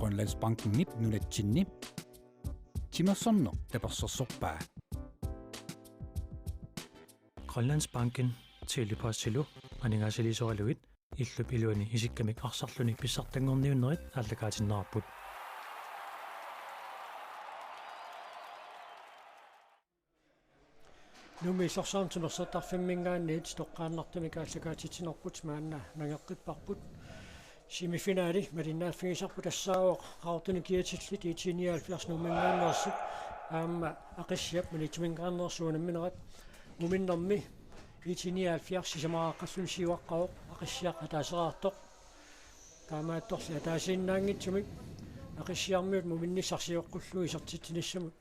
Grønlandsbanken nip nunatsinni timersorno tapersorsorpaa Grønlandsbanken tilipaassilu aningaasilisoraluit illup iluani isikkamik arsarlunik pissartangorniunnerit ааллакаатиннарпут Numi sorsaamtunersortarfimmingaanniit toqqaannartumik ааллакаатитинерпут маанна нагеққиппарпут семифинаали малиннааффигисарпут ассаавоқ qaartunikkiatillit iitiniaalfiars nummingaannersit аама ақиссиап малитимингааннерсуунамминерат муминнэрми иитiniaalfiars сисамааққаллун сиуаққаоқ ақиссиақ атаасераартоқ таамаатторси атаасииннаангитсумик ақиссиармиут муминниссарсиоққуллуи сертитиниссамут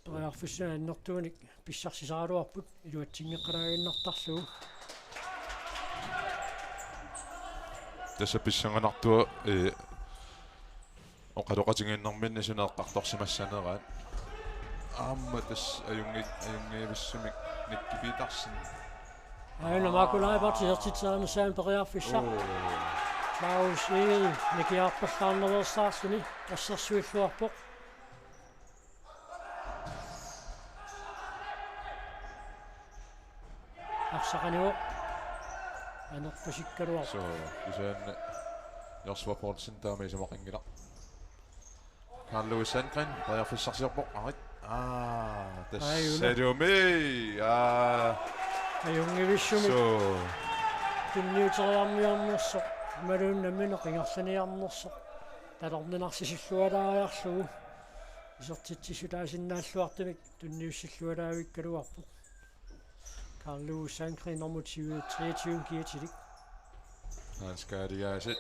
периарфуссана аннэртуник писсарсисаралуарпут илуатсингеққалаагиннартарлугу tässä pissanganartua oqaloqatiginnarmin isuneeqqartorsimassaneeraat aamma tas ajungiivissumik nikkipiitarsin aina maakulaaipartisertitsaarnassaan periarfissaq Klaus Egel nikiarpallaarnerersaarluni ассерсуиллуарпоқ арсақанио анерпасиккалуар so isaan Jorsvaportsen taamiisumaqingila Carl Lewis Sandgren periarfissarsiorpoq arit tassalumi ajungivissumik so tunniuteriarmiarnersoq малууннаммина qingersaniarnersoq талорнинарсисиллуалаариарлугу исертитсисулаасиннааллуартумик tunniussилluалаавиккалуарпоq Carl Lewis Sandgren nummer 23 kiatilik han skal det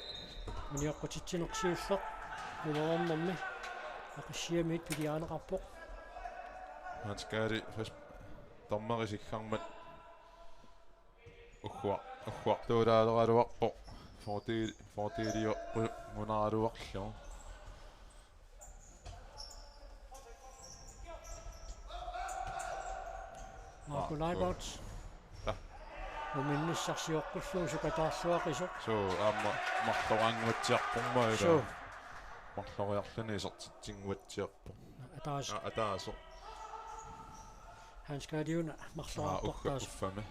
муниаққутитсинерсиуллеқ мулерернэрми ақиссиамиит пилиаанеқарпоқ han skal det først dommerisиккармат уггуартуулаалералуарпо фортилио мунааралуарлу Markulaibot муминниссарсиоққуллуу сукатаарлуақисоқ so аама марлораннгутсиарпуммаа so марлориарлуни сертитсингуатсиарпу атаасо han skal jo марлориарпортаас уффами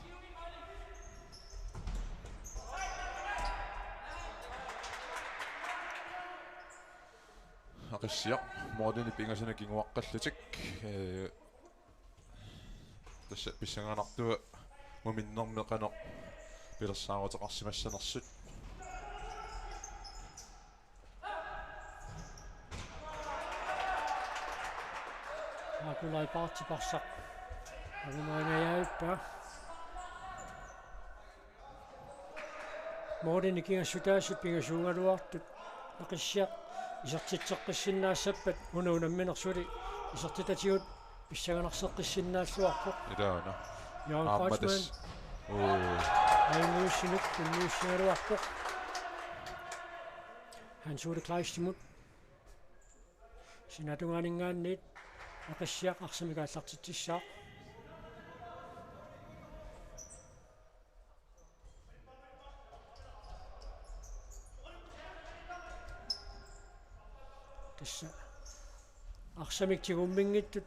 ақиссиа моодини пингасина кингуаққаллутик тасса писсангаанартуа муминнэрмеқано пилерсаагутеқарсимассанерсут Markulaibot парсақ агумаанаяаппа моодини кингассутаасут пингасуунгалуартут ақиссиа исертитсеққиссиннаассаппат унуунамминерсули исертитатигут писсаганарсеққиссиннааллуарпоқ илаана Jan Kreutzmann айнуусинук tunniussigaluarpoq Hans Ole Kleistimut sinatungaaningaanniit ақиссиақ арсамикааллартитсissaaq тасса арсамиктигуммингиттут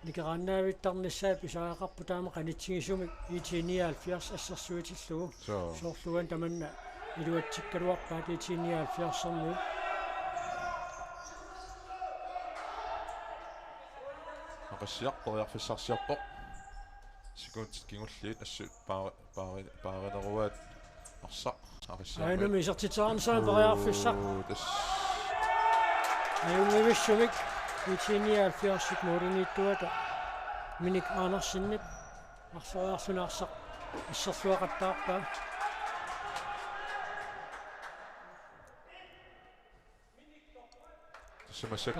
никерааннаавиттарнассаа писаақарпу таама qanitsигисумик иитиниaalfiars ассерсуитиллугу соорлуган таманна илуатсиккалуарпаат иитиниaalfiarserмуу ақиссиарпориарфиссарсиарпоқ секундт кингуллиит ассут пааринеруаат арсақ ақиссиар айнуми исертитсаарнсаан периарфиссақ аюнгивиссумик иитиниaalfiarsик мууринgiittuата миник аанерсиннит арсориарсунаарсақ иссерлуақаттаарпаа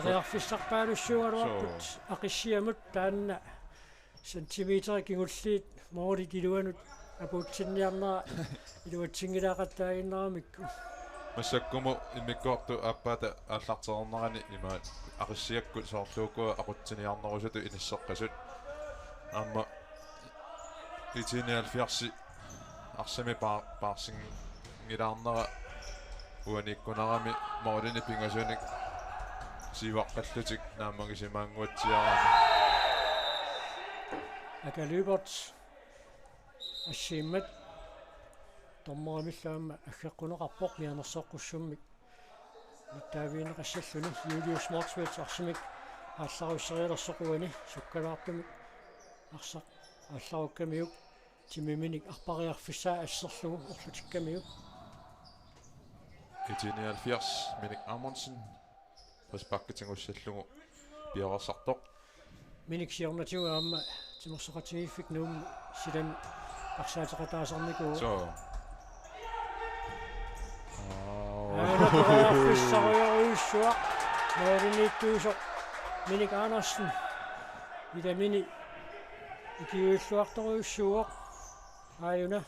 периарфиссарпаалуссугалуарпут ақиссиамут таанна сантиметрик кингуллиит моорит илуанут апуутсинниарнера илуатсингилаақаттаагиннерамикку массаккуму иммиккоорту аппаата ааллартернерани имаат ақиссиаккут соорлуукуа aqutsiниарнерусуту инассеққасут аама итиниалфиарси арсами паарсингилаарнера уаниккунарами моорини пингасуник sivaqqallutik naamagisimaanguatsiarani Akalybert assiimmat tormorimillаама аггеққунеқарпоқ мианерсоққуссуммик ниттаавиинеқассаллуни Julius Markswitz арсимик аалларуссериалерсоқуани суккалаартумик арсақ аалларуккамиук тимиминик арпариарфиссаа ассерлугу орлутиккамиук 79 Minik Amundsen паспаккитингуссаллугу пиарерсартоқ миник сиорнатиугаама тимерсоқатигиффик нуум силам арсаатеқатаасарникуу so аанапариарфиссариоруйуссуа мооринниттуусо миник Andersen идамини икиуиллуарторуйуссууоқ ааюна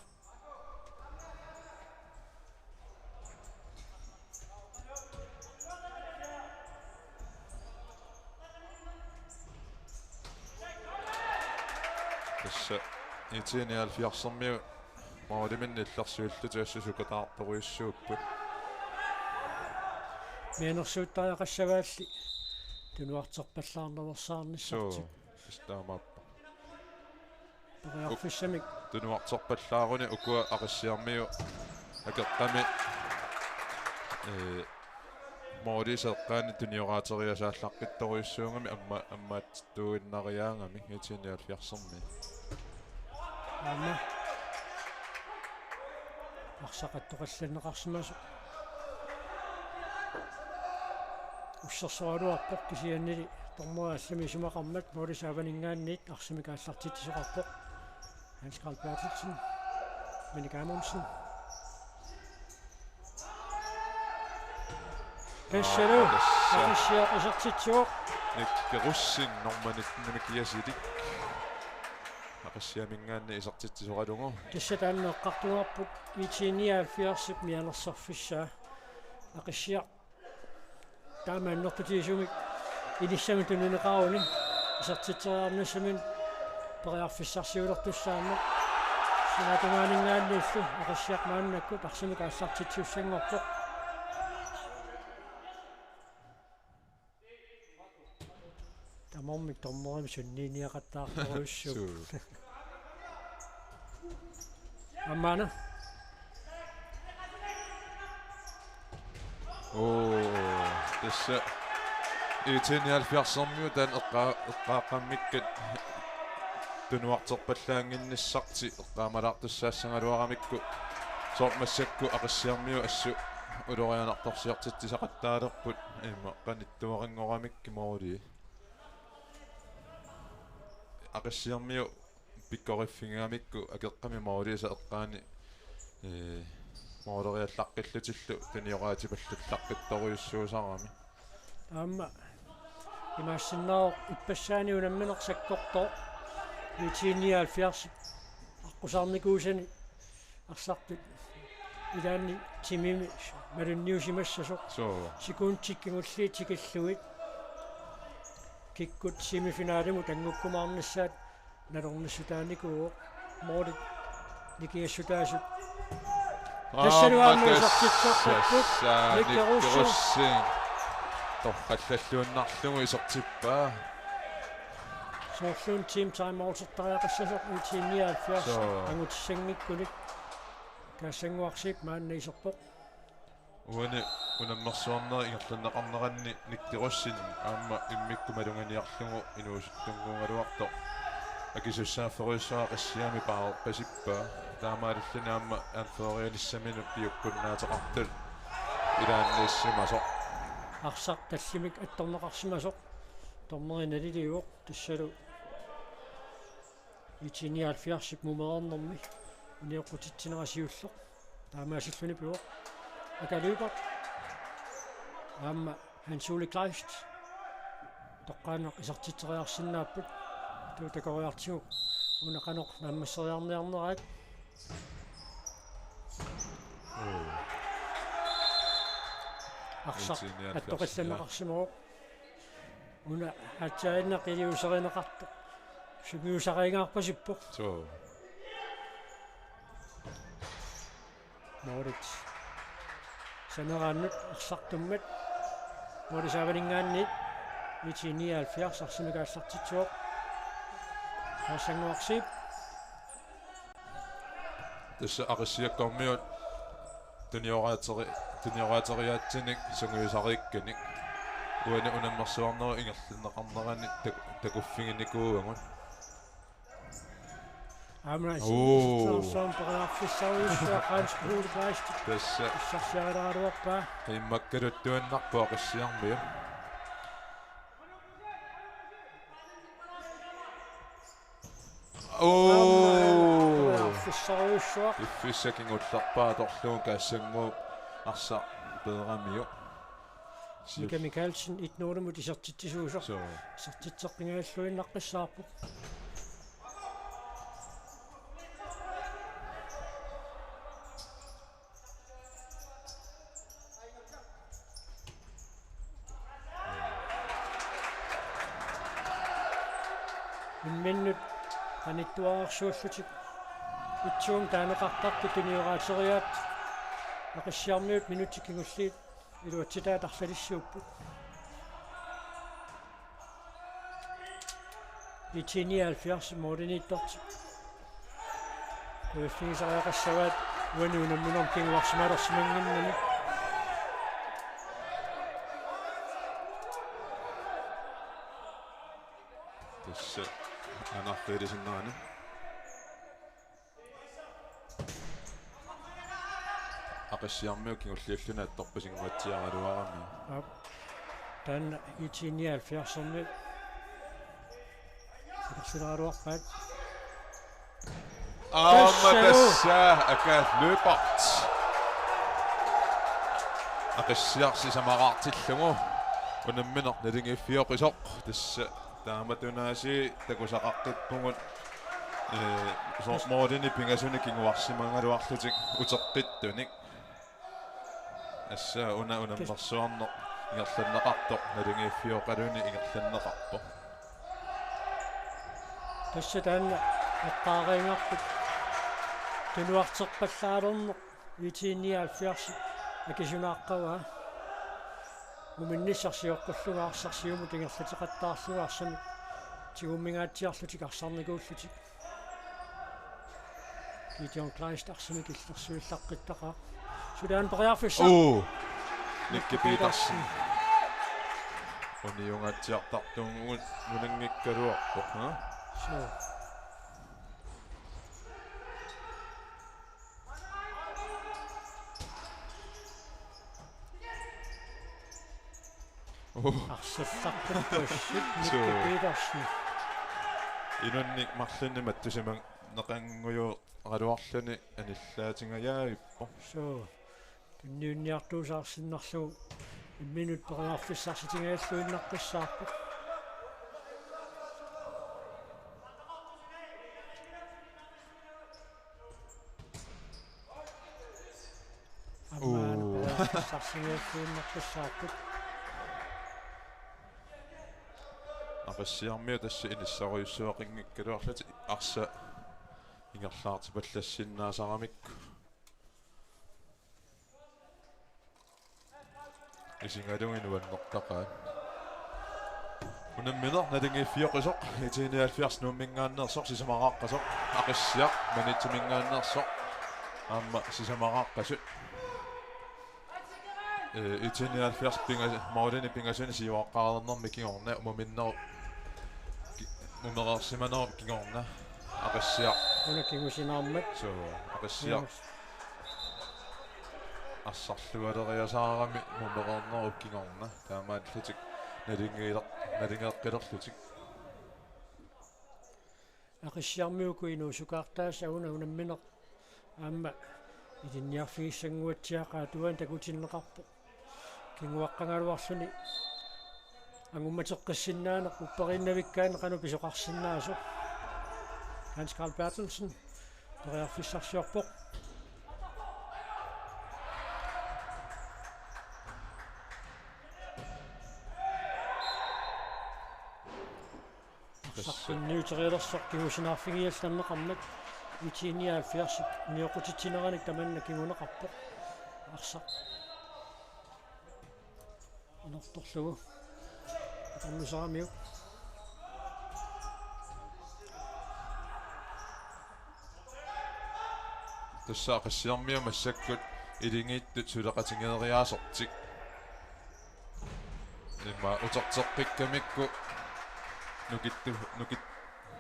tässä 79 маалиминниллэрсуиллутиассусукатаарторуйуссууппут мианерсууттариақассаваалли тунуартерпаллаарнерсаарниссартик so стаамааппа периарфиссамик тунуартерпаллааруни укуа ақиссиармиу акеққами моорисеққаани туниораатериасааллаққитторуйуссуунгами аммаат туиннариаангами 79 аама арсақаттоқалланнеқарсимасу уссерсуалуарпоқ кисианнили тормуааллами сумақармат моорисааванингаанниит арсимикааллартитисоқарпоқ Hans Carl Bertelsen Minik Amundsen Пессалу акиссиақисартитсуоқ никкерусsin норманитнамикиасилик ақиссиамингаанни исартитсисоқалугу тассатааннеққартуарпут 79 мианерсарфиссаа ақиссиа таамааннертутиисумик илиссами тунунеқарауни исартитсериарнассамин периарфиссарсиулертуссаама синатамаанингааннииллу ақиссиақмааннаккут арсимикаассартитсуссангорпоқ тамоммик торморим сунниниақаттаарторуйуссуу аммана tässä 79 эққааққаммиккат тунуартерпаллаангинниссарти эққаамалаартуссаассангалуарамикку соормассакку ақиссиармиу ассу улорианарторсиартитсисақаттаалерпут имма қаниттуарингорамикки моори ақиссиармиу пиккориффингамикку акеққами моориса эққаани моолериаллаққиллутиллу туниораатипаллуллаққитторуйуссуусарами аама имаассиннаа иппассааниунамминерсаккорто 79 аққусаарникуусани арсартут илаанни тимими малунниусимассасо секундтиккингулли тикиллуит киккут семифинаалиму тангуккумаарнассаат налорнассутааникуу моорит никиассутаасут тассалуааммисартитсоққут никкерусsin торхаллаллууннарлугу исертиппаа соорлуун тим таймаутертариақассасоқ 79 ангутиссангиккулик кассангуарсип мааннаисерпоқ унаммерсуарнери ингерланнеқарнеранни никтерусsin аама иммиккумалунганиарлугу инуусуттунгуунгалуарто акисуссаафферуйссаа қассиами паарпасиппаа таамааллуни аама анфериалиссамину пиуккуннаатеқартул илааннииссимасо арсақ таллимик атторнеқарсимасоқ тормериналилиуоқ тассалу 79 мумеернэрми униоқутитсинерасиуллеқ таамаасиллуни пиуоқ акалybert аама Hans Ole Kleist тоққаанеқ исартитсериарсинааппут туутакориартигу унақанеқ наммассериарниарнерат арсақ аттоқилланеқарсимоо уна хатсаиннақилиусеринеқарта сugиусарингаарпасиппоқ Moritz санерааннут арсартуммат Moritz авалингаанни 79 арсимикаассартитсуоq таасангуарсип тасса ақиссиаккормиут туниораатериаатсиник сунгуисариикканик уана унаммерсуарнеру ингерлиннеқарнерани такуффигиникуугамут амна Оо. сом параффиссауиссуа ханскуулгайст тасса иссарсиараруарпаа иммаккалуттуаннарпу ақиссиармиу параффиссауиссуа иффиссакингулларпаа торлуун каассангуу арса пеерамиу Mika Mikkelsen 1-0 isartitsisuusor so isartitseqqingaаллуиннаққиссаарпу миннут аниттуаарсууллутик итсуум таанеқартарпу туниораатериаат ақиссиармиут минутиккингуллиит илуатситаа тарлалиссууппут итиниалфиарс моодиниитторти уэффигисариақассаваат уануунаммунорм кингуарсималерсимангиннани тасса анарферисиннаани ақиссиармиу кингуллиуллуна атторпасингуатсиаралуарами тан итиниалфиарсэрми силаруарпаат тасса акааллуипарт ақиссиарси самараартиллугу унамминер налингиффиоқисоқ тасса тааматунааси такусақаққиппугут моодини пингасуни кингуарсимангалуарлутик утеққиттуник асса унаммерсуарнеқ ингерланнеқарто налингиффиоқалуни ингерланнеқарпо тасса таанна аттаарингарпут тунуартерпаллаалернеқ итиниалфиарси акисунааққава уминниссарсиоққуллуга арсарсиуму тингерлатеқаттаарлуга арсами тигуммингаатсиарлутик арсарникууллутик китион клайст арсами киллерсуиллаққиттақаа судаан париарфисса никки питерсен униунгатсиартартуунгут мунангиккалуарпо so арсалларпуссит никки питерсен инунник марлуннимат тусиман неқангуйу алуарлуни аниллаатингаяавиппо so тунниунниартуусаарсиннарлу минут париарфиссарситингааллуиннаққиссаарпу сарсингааффуиннаққиссаарпут ақиссиармиу тасса иниссаруйуссуақингиккалуарлути арса ингерлаарти паллассиннаасарамикку исингалугинуаннертақаа унамминер налингиффиоқисоқ итиниалфиарс нууммингааннерсоқ сисамарааққасоқ ақиссиақ манитсимингааннерсоқ аама сисамарааққасут итиниалфиарс пинга маудени пингасуни сиуаққарернэрми кигорна умаминнеру умерерсиманеру кигорна ақиссиақ унаккигусинаармат so ақиссиақ ассарлугалериасаарами мумерернеру кигорна таамааллутик налингеэққилерлутик ақиссиармиуку сукаартаас ауна унамминеқ аама идинниарфигиссангуатсиақаа туан такутиннеқарпо кингуаққангалуарлуни ангумматеққиссиннаанеқ уппериннавиккаан қану писоқарсинаасо Hans Carl Bertelsen периарфиссарсиорпоқ сарсинниутериалерсоқ кигусинаарфигиалланнеқарнак итиниалфиарсик ниоқутитсинераник таманна кигунеқарпоқ арса инорторлугу аммисаамиу тасса qassiarmia массаккут илингииттут сулеқатингериаасертик имма утертеққиккамикку нукит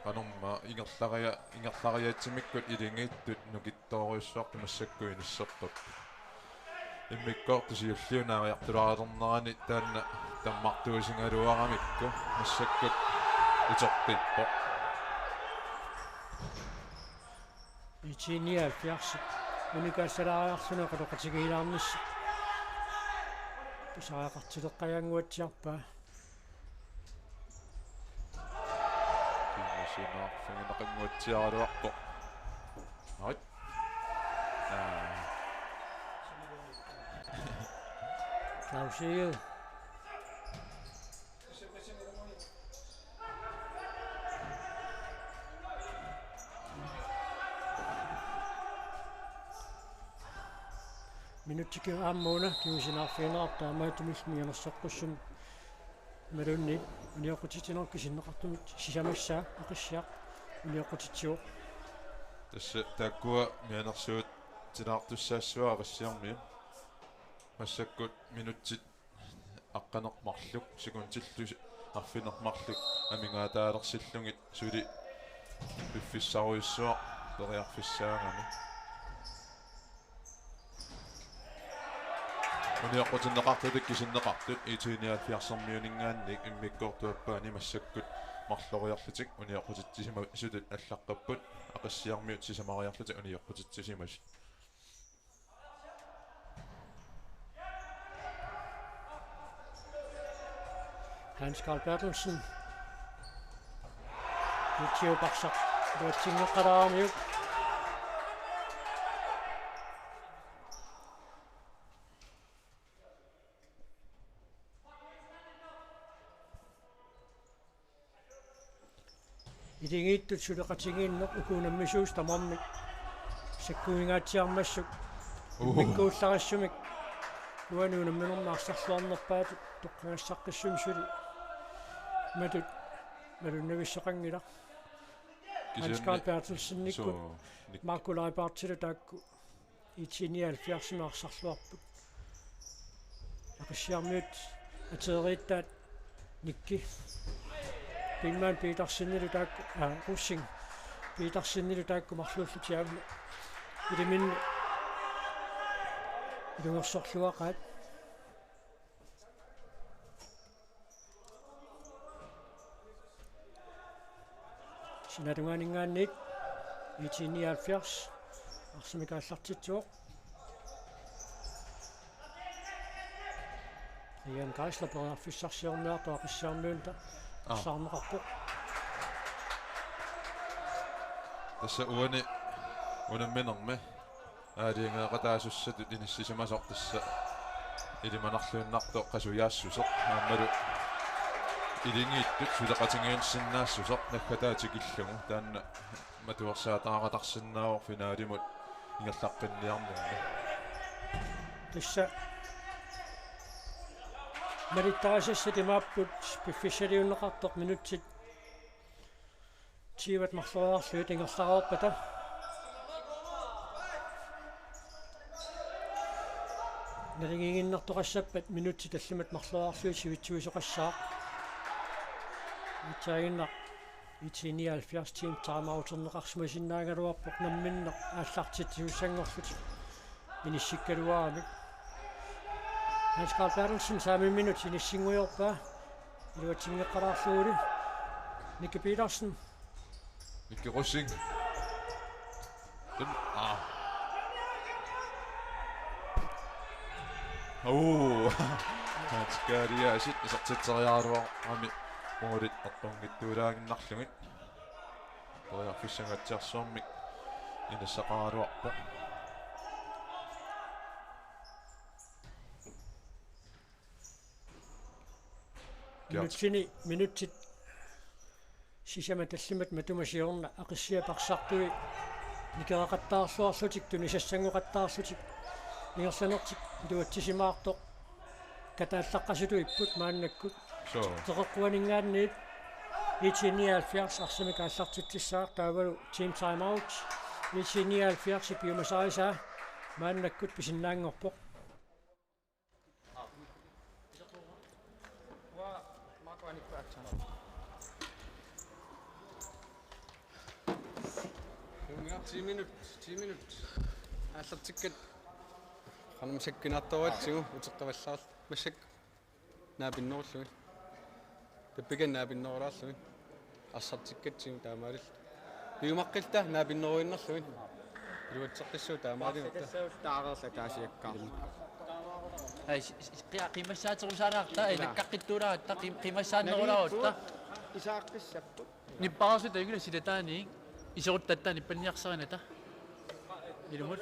панорма ингерлариатсимиккут илингииттут нукиттоориуссуарпу массаккуиниссерпап иммиккоорту сиуллиунаариартулаарернерани таанна таммартуусингалуарамикку массаккут утерпиппо ичиниал фиарси уникаассалаариарсуна қалоқатигиилаарнис писаақартилеққаянгуатсиарпаа кингасинаарфингинақангуатсиаралуарпо ай Klausio. Minuuttiki aammuuna kiusinаарfiinaartaa maatumismianersaqqussun malunni uniaqutitinarkisinneqartumit sisamassaa aqissaaq uniaqutitsiuq тасса тааккуа мианерсуут тилаартуссаассуа ариссиарми массаккут минутсит аққанермарлук секундиллу арфинермарлук амингаатаалерсиллугит сули пиффиссаруйуссуа периарфиссаагами униаққутиннеқартулик кисиннеқартут итиниалфиарсэрмиунингаанник иммиккортуаппаани массаккут марлориарлутик униаққутитсисима сулут аллаққаппут ақиссиармиут сисамариарлутик униаққутитсисимас Hans Carl Bertelsen. Lucio Baksak. Lucingeqaraamiu. Idingiittut suleqatigiinneq ukuunammissuus tamarmik sakkuingaatsiarmassuk mikkuullarassumik uanuunamminernaarсарлуарнерпаат тоққиассаққиссум сули матут малуннависсақангила Hans Carl Bertelsen-никку Markulaipartila taakku итиниалфиарсимаарсарлуарпут ақиссиармиут атерииттаат никки Pinman Petersenille taakku Russing Petersenille taakku mарлууллутиаавна илимин илунгерсорлуақаат синатунгаанингаанник итиниалфиарс арсимикааллартитсуоқ Ian Geisler периарфиссарсиорниарту ақиссаармиунта саарнеқарпу тасса унамминерми аалиингаақатаасуссатут иниссисимасортасса илиманарлууннарто қасуяассусеқ аамалу илингииттут сулеқатингиунсиннаассусеқ наккатаатикиллугу таанна матуерсаатааратарсиннаавор финаалимут ингерлаққинниарнерми тасса Меритаасассатимааппут пиффиссалиуннеқартоқ минутсит тиват марлуаарлуут ингерлараарпата налингингиннартоқассаппат минутсит аллимат марлуаарлуут сивитсуисоқассаа итсаагиннақ итиниалфиарс тим таамаутернеқарсумасиннаагалуарпоқ намминнеқ ааллартитсуссангорлут миниссиккалуарамик Hans Carl Bertelsen samme minut i Singuyorpa. Det var Tingeqaraarluuli. Nikke Petersen. Nikke Russing. Den Hanskariaasit isartitseriaaruar ami moolit ortungittuulaaginnarlugit. Periarfissangatsiarsuarmik inassaqaaruarpa. Minutit sisama tallimat matumasiorna aqissiaparsartui nikeraqattaarluarlutik tunisassanguqattaarlutik ingersanertik tuatsisimaartoq kataallaqqasulu ipput maannakkut So. Toqquaningaanniit 1970 arsimikaallartittissaaq taavalu team time out 1970 piumasarisa maannakkut pisinnaangorpoq Unga 10 minut аллартиккат qanumsakkinartoratsugu uteqqavallaar massak naapinnoorlugi tappikan naapinnoorlaarlugi арсартиккатсигу таамаалил пиумаққилта наапиннеруиннерлуги илуатсеққиссуу таамаалиматта таарерла таасиаккаар ай қимассаатерусаанаарта илаккаққиттууларатта қимассааннеруларуутта исааққиссаппу ниппарасута игула силатаани исеруттатта ниппанниарсерината илумут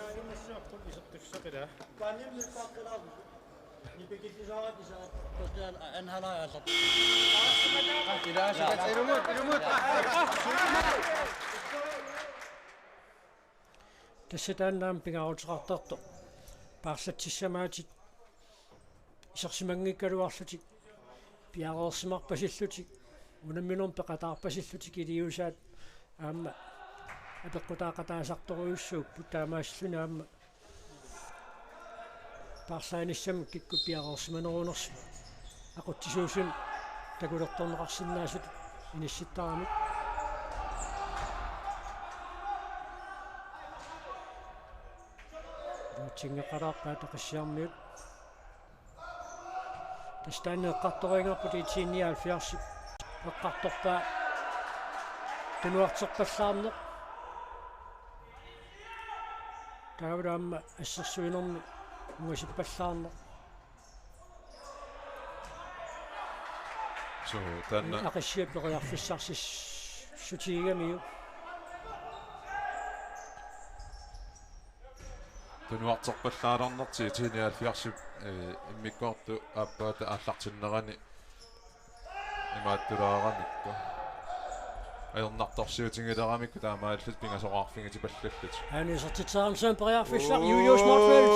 тассатааннаам пингаарутеқартарто паарсатсиссамаатик исерсимангиккалуарлутик пиареерсимарпасиллутик унамминорм пеқатаарпасиллутик илиусаат аама апеққутаақатаасарторуйуссууп путаамаассуна аама парсааниссам кикку пиареерсиманерунерсу ақуттисуусун такулерторнеқарсинаасут инисситтарами чингеқарааққаа тақиссиармиут тастанеэққарторингерпут итсиинниаалфиарси эққарторпаа тунуартерпаллаарнеқ таавраама ассерсуинерми унгасиппаллаарнеқ So tanna ақиссиаппериарфиссарсис сутигамиу тунуартерпаллааларнерти тиниалфиарсип иммиккоорту ааппаата ааллартиннерани имааттулаарамикку аернарторсиутингилерамикку таамааллут пингасоқарфингати паллаллут анисертитсаарнсаан периарфиссар Юлиус Мортфелд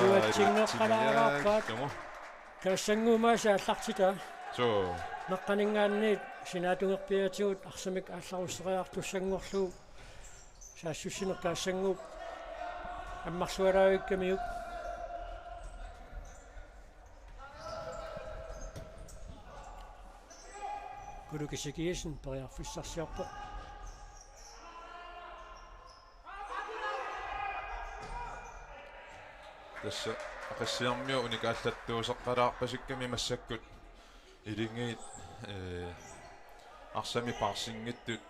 дуатсингеққалаараарпаат кассангумааса аллартита so маққанингаанниит синаатунгерпиатигут арсамик аалларуссериартуссангорлуу саассуссинер каассангууп аммарсуалаавиккамиук кулукисикиисен периарфиссарсиарпо tässä ақиссиармиу уникааллаттуусеққалаарпасикками массаккут илингиит арсами парсингиттут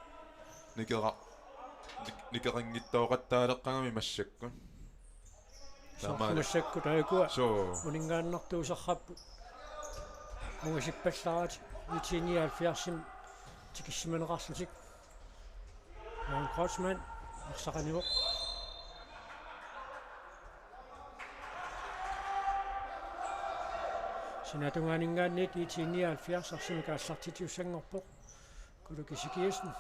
никерингиттооқаттаалеққангами массаккун массакку таакуа so унингааннартуусарраппу унгасиппаллаарат итиниалфиарсим тикиссиманеқарлутик Jan Kreutzmann арсақаниуоқ синатунгаанингаанниит итиниалфиарс арсимикааллартитиуссангорпоқ кулукисикиасн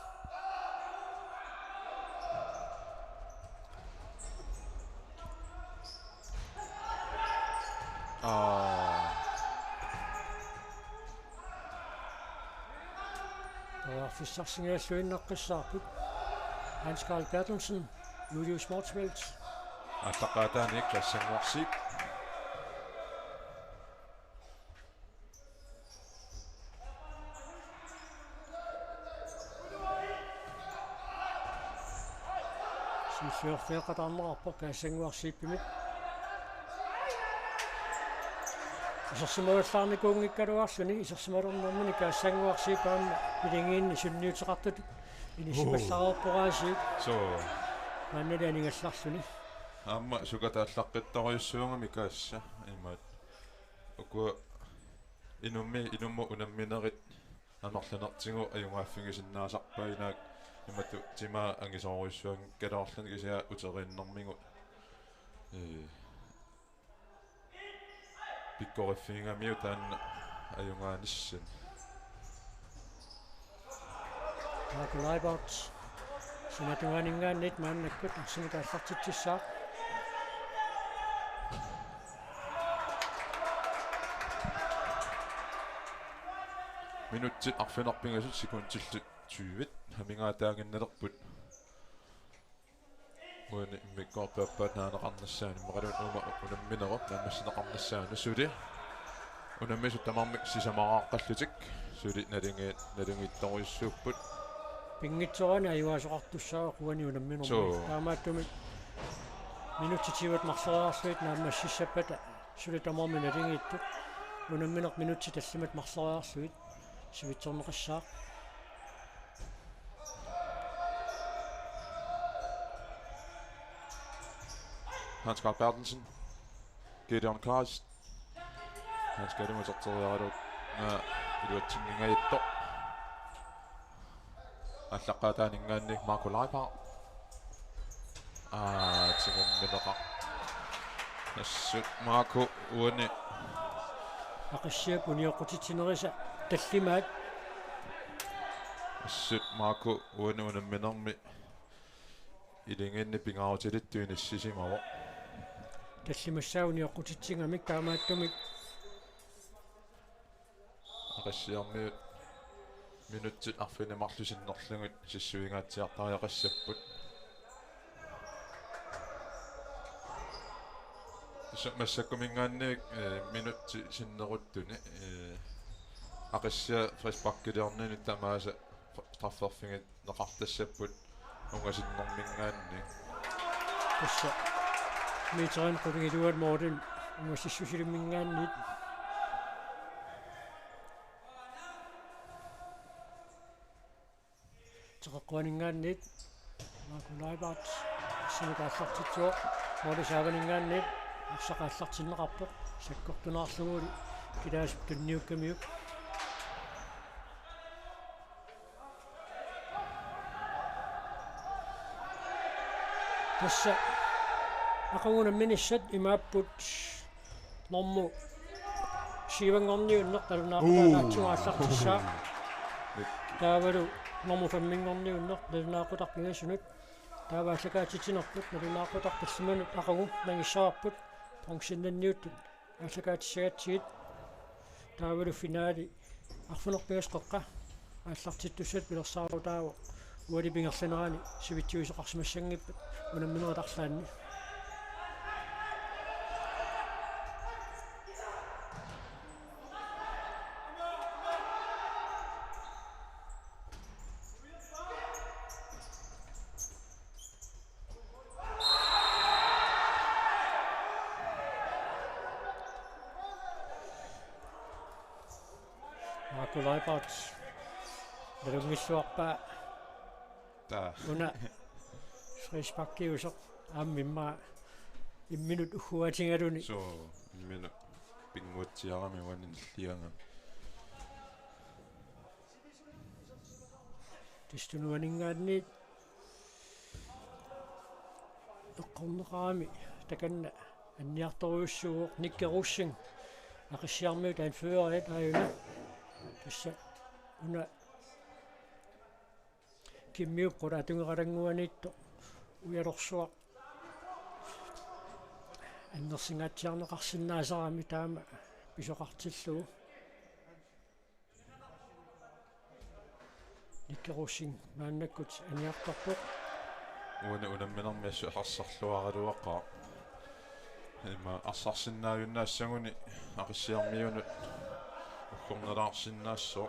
фиссарсингааллуиннеққиссаарпут Hans Carl Bertelsen, Julius Mортфелд аттаққаатааник тассангуарсип силлуарфеқатаарнерарпо каассангуарсииппимик исерсимаваллаарникуунгиккалуарлуни исерсималернэрмини каассангуарсиипаама илингиинни сунниутеқартут инисипаллаарпораасиик so манналианингалларлуни амма сукатааллаққиттаруйуссуунгами каасса имаат окуа инумму унамминерит анерланертигу аюнгааффигисиннаасарпаинаак имату тимаа ангисооруйуссуан калаарлани кисиа утерииннэрмигу пиккориффингамиу таанна аюнгааниссин Marco Leibert синатунгаанингааннит мааннаккут арсимикааллартитсissaaq минутсит арфинарпингасут секундтиллу 20 хамингаатаагинналерпут уани миккоорпааппаат наанеқарнассаани мақалуут ума унамминеро наммассинеқарнассаани сули унаммисут тамармик сисамарааққаллутик сули налингиитторуйссууппут пингитсорани аюасоқартуссаа куани унамминерми таамааттуми минутситиват марсераарсуит нааммассиссаппата сули тамарми налингииттут унамминеқ минутси таллимат марсераарсуит сивитсорнеқассаа Hans Carl Bertelsen, Gideon Klaas, han skal det måske tage det var tingene i dag. At lade der ingen Marco Leipar. Tingene med der. Sødt Marco ude. Akashia bunio kutitinerisa tallimaat. Sødt Marco ude under minder med. I den ene bingav til det døgn i sidste år. таллимассаауни оқутитсингамик таамааттумик ақассиармиут минутсит арфинамарлусиннерлугут сиссуингаатсиартариақассаппут массаккумингаанник минутси синнеруттуни ақассиа фрисбаккилиорнини тамааса страфферфингит неқартассаппут унгасиннэрмингаанни тасса митран кодигидуат моден унгасиссусилиммингааннит теққуанингааннит макулайбат сингааллартитсуо модисааганингааннит арсақааллартиннеқарпоқ саккортунаарлугули килаасуп тунниуккамиук тасса акагуна миниссат имааппут норму сивангорниуннерталунаақутаатсуааллартиссаа таавалу норму фаммингорниуннер талунаақутарпигасунут таавааллакаатитинерпут налунаақутартассиманут акагу нагиссаарпут функсиннанниуттут ааллакаатиссагатсигит таавалу финаали арфунерпигасқоққа ааллартиттуссат пилерсаарутаава уали пингерланерани сивитсуисеқарсимассангиппат унамминератарлаанни Leipart. Derungissuarpa. Ta. Una. Frisbakkiuser ammimma imminut uhuatingaruni. So imminut pinguatsiarami wanin lianga. Tistunuaningaanni eqqorneqaami takanna anniartoruussuuq nikkerussing aqissiarmiut anførerit ajuna tassa una kimmiuqqula atungeqalanguanitto ujalorsuaq аннерсингаатсиарнеқарсиннаасарами таама писоқартиллугу никкеруссин мааннаккут аниарторпоқ унамминэрмиассу харсарлуаралуаққа има арсарсиннааюннаассагуни ақиссиармиунут уккорнелаарсиннаассоо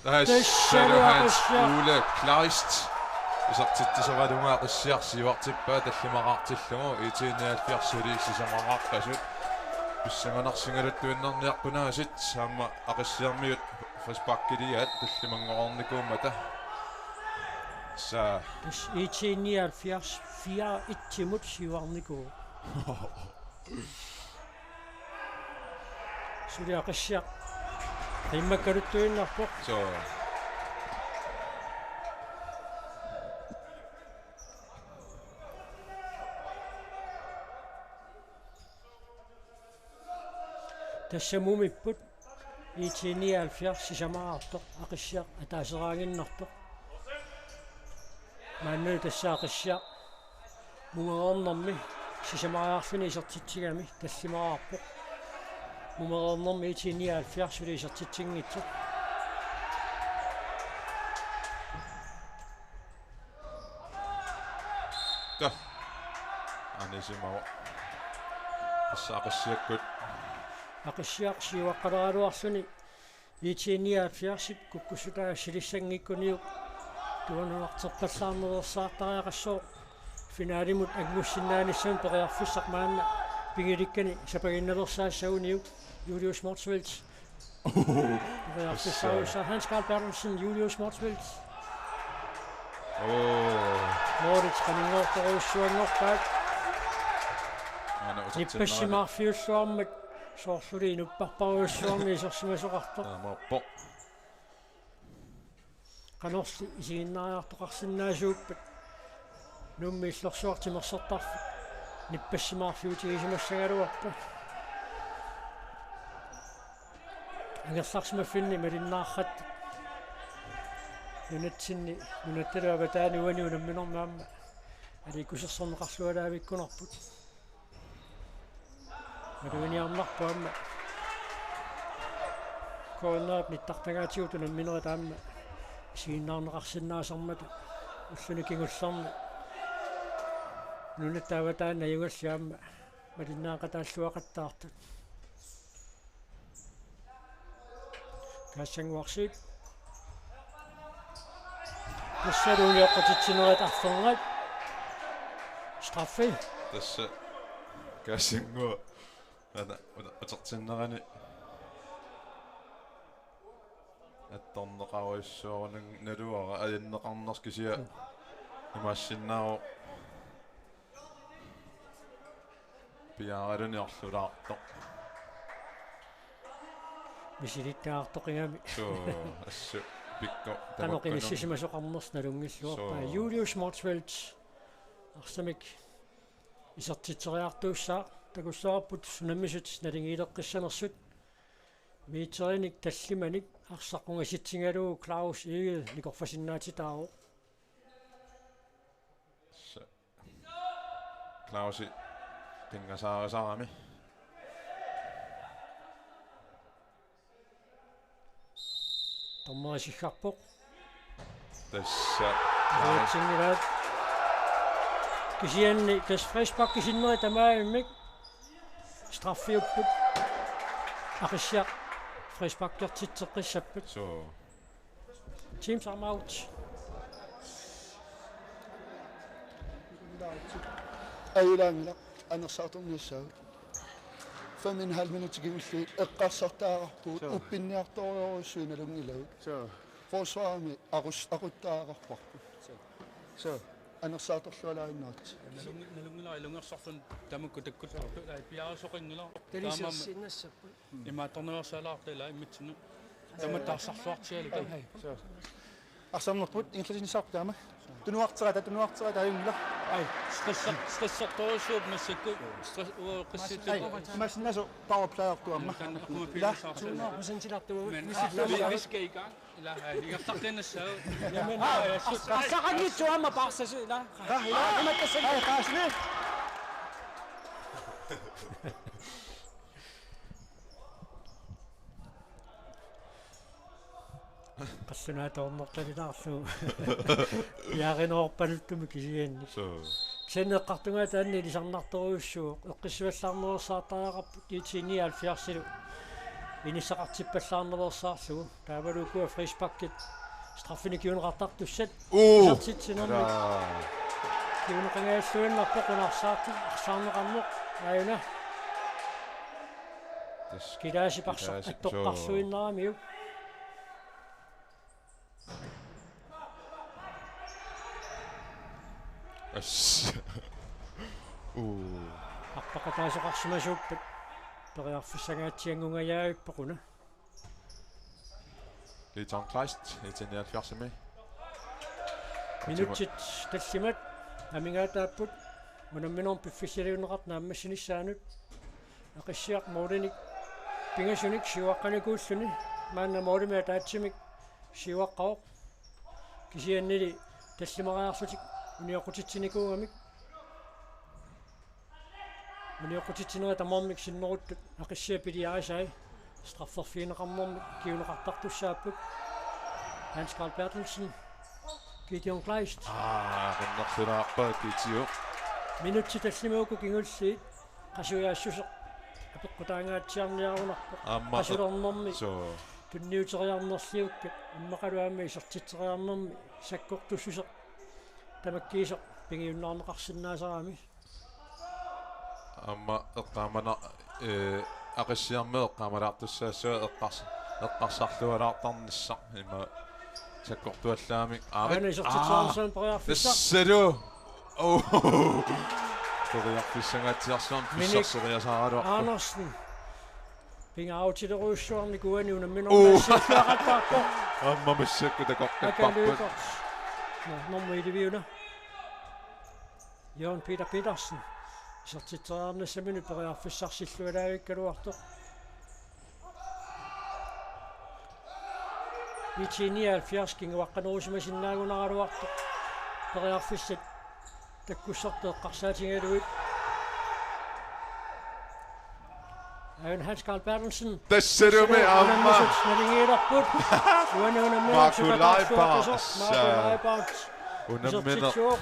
Hans Ole Kleist isartittisoralumaa qissiarsiuartippaa tallimaqaartillugu itiinnialfiarsuli sisamaqaqqasut pissanganarsingaluttuinnerniarpunaasit saamma aqissiarmiut frisbakkiliat tallimangorornikuummata sa itiinnialfiars 4 ittimut siuarnikuu suli aqissia rimmakkaluttuinnarpoq so тассамумиппут итиниалфиар сисамаартоқ ақиссиақ атаасераагиннарпоқ мааннуу тассаақиссиақ мунгерорнэрми сисамариарфини исертитсигами таллимаарпо мумернэрми 79 исертитсингитсу та анисимао ассаақассиаккут ақиссиарсиуаққалералуарсуни 79 куккусутаа силиссангиккуниук туанунартерпаллаарнерерсаартариақассоо финалимут агмуссиннааниссам периарфиссақ маанна пигиликкани сапагиннерсаассагуниук Julius Motsveld периарфиссаауса Hans Carl Bertelsen Julius Motsveld Moritz канингоорторуссуангорпаат ниппассимаарфиуссуармат соорлули нуппарпаруссуарми исерсимасоқартоқ амаппо канорси исигиннариартоқарсинаасууппат нумми иллорсуартимерсертарфи ниппассимаарфиутигисимассагалуарпа агерларсимаффинни малиннааррат нунатсинни нунатталуага таануани унамминэрмаама аликусерсорнеқарлуалаавиккунарпут малуниарнарпаама кооннаап ниттартагаатиуту намминера таама сигиннаарнеқарсинаасармата уллуни кингулларни нунаттаава таана югаллиаама малиннаақатааллуақаттаартут кассангуарсиит Нассалуулиоққатитсинерат арфернат страффи тасса кассингуа ана атертиннерани атторнеқаруиссуорнан налуара аяннеқарнерскисиа имаассиннаару пиааралуниарлулаарто мисилиттаартоқингами ассу пикко таноқиниссисимасоқарнерс налунгиллуарпаа Julius Motsveld арсамик исертитсериартууссаа такуссаарпут сунаммисут налингилеққиссанерсут миитериник таллиманик арсаққунгаситсингалуу Klaus Egel никорфасиннаатитаару Klausi тингасаарисарами томмаасиггарпоқ тасса аатсингилаат кисианни тас фришпак кисиннери тамаамик страффиуппут ақиссиақ фришпаккертитсеққиссаппут so team time out аилаангила анерсаарторниассаа 5,5 minutter givulli эққарсартаарпут уппинниарториоруссуиналунгилау forsvarmi aquttаарарпарпу so анерсааторлуалаиннаат налунгила илунгерсарлун тамакку таккуттарту пиарасоқингила талисерсиннассаппут имаатторнерсаалаартила иммитсину таматтаарсарлуартиалика арсамнерпут инклисинисаартаама тунуартерата аюнгила ай стрессорторусууп массакку стресс уоқисситу массинасо пауэрплеертуамма ила 200% виска ига ила игартартеннассаа ассақангитсуама парсасу ила иматтасаа каасни qassунааторнерталилаарлу яаринеорпалуттуми кисианни so кисанеэққартунгаа таанни лисарнарторуйуссуу эққиссуаллаарнерсаартаақарпут 79 инисақартиппаллаарнерсаарлугу таавалукуа фришпаккит страффини киунеқартартуссат сартитсинерми киунеқангааллуиннарпо қунарсаарти арсаарнеқарнеқ аюна килааси парсақ аттоққарсуиннарамиу аппақатаасоқарсимасууппат периарфиссагаатсиангунгаяавиппақуна Leon Kleist 79 минутит таллимат амингаатааппут манамминорм пиффисилиунеқарт нааммассиниссаанут ақиссиақ моолиник пингасуник сиуаққаникууллуни маанна моолимиа таатсимик сиуаққаоқ кисианнили таллимариарлутик униоқутитсиникуугамик Miniuqutitsinera tamarmik sinneruttut aqissipiliarisai strafferfiineqarnermik kiuneqartartussaapput Hans Carl Bertelsen Gideon Kleist qinnerfilaarpa kiitio minutsi tallimuuku kingulsi qasuyaassuseq apeqqutaangaatsiarniarunarpoq qasulernermi so tunniuteriarnerliukka imмақалуамми исертитсериарнерми саккортуссусеq тамаккиисеq пигиуннаарнеқарсинаасарами amma eqqaamana aqissiarmeeq qaamalaartussaassua eqqarsarlualaartarnissaq ima sakkortuallaami аана исертитсериарнерсаан периарфиссақ ссалу периарфиссангаатиарсуарн фиссарсериасааралуарпу Andersen pingautileruussuarni kuani unamminornaassaaqqaaqattaarpo amma massakku takortapparput akaløbert normaliviuna Jørgen Peter Petersen исертитсериарнссамини периарфиссарсиллуалаагиккалуарто Вичиниалфиарс кингуаққанерусимасиннаагунаралуарто периарфиссат таккуссартеэққарсаатингалуит Aaron Hans Carl Bertelsen тассалуми аама налингииларпут уанунаммиорсуқарсуартасо унамминер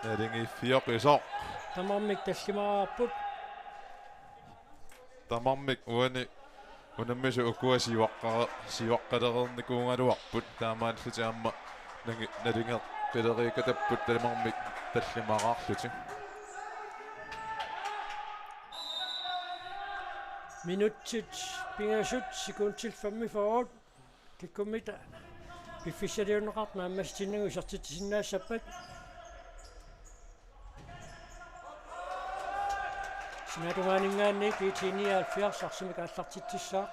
налингииффиоқисоо тамармик таллимаарпут тамармик унаммису укуасиуаққалерникуунгалуарпут таамааллутиамма налингер пилериикатаппут тамармик таллимаараарлути Minuttit pingasut sekundtil 45 kikkumita piffissaliunneqartna ammastinnagu isartitisinnaassappat sinatumaningaanni piitiniaalfiars arsimik аллартитсissaaq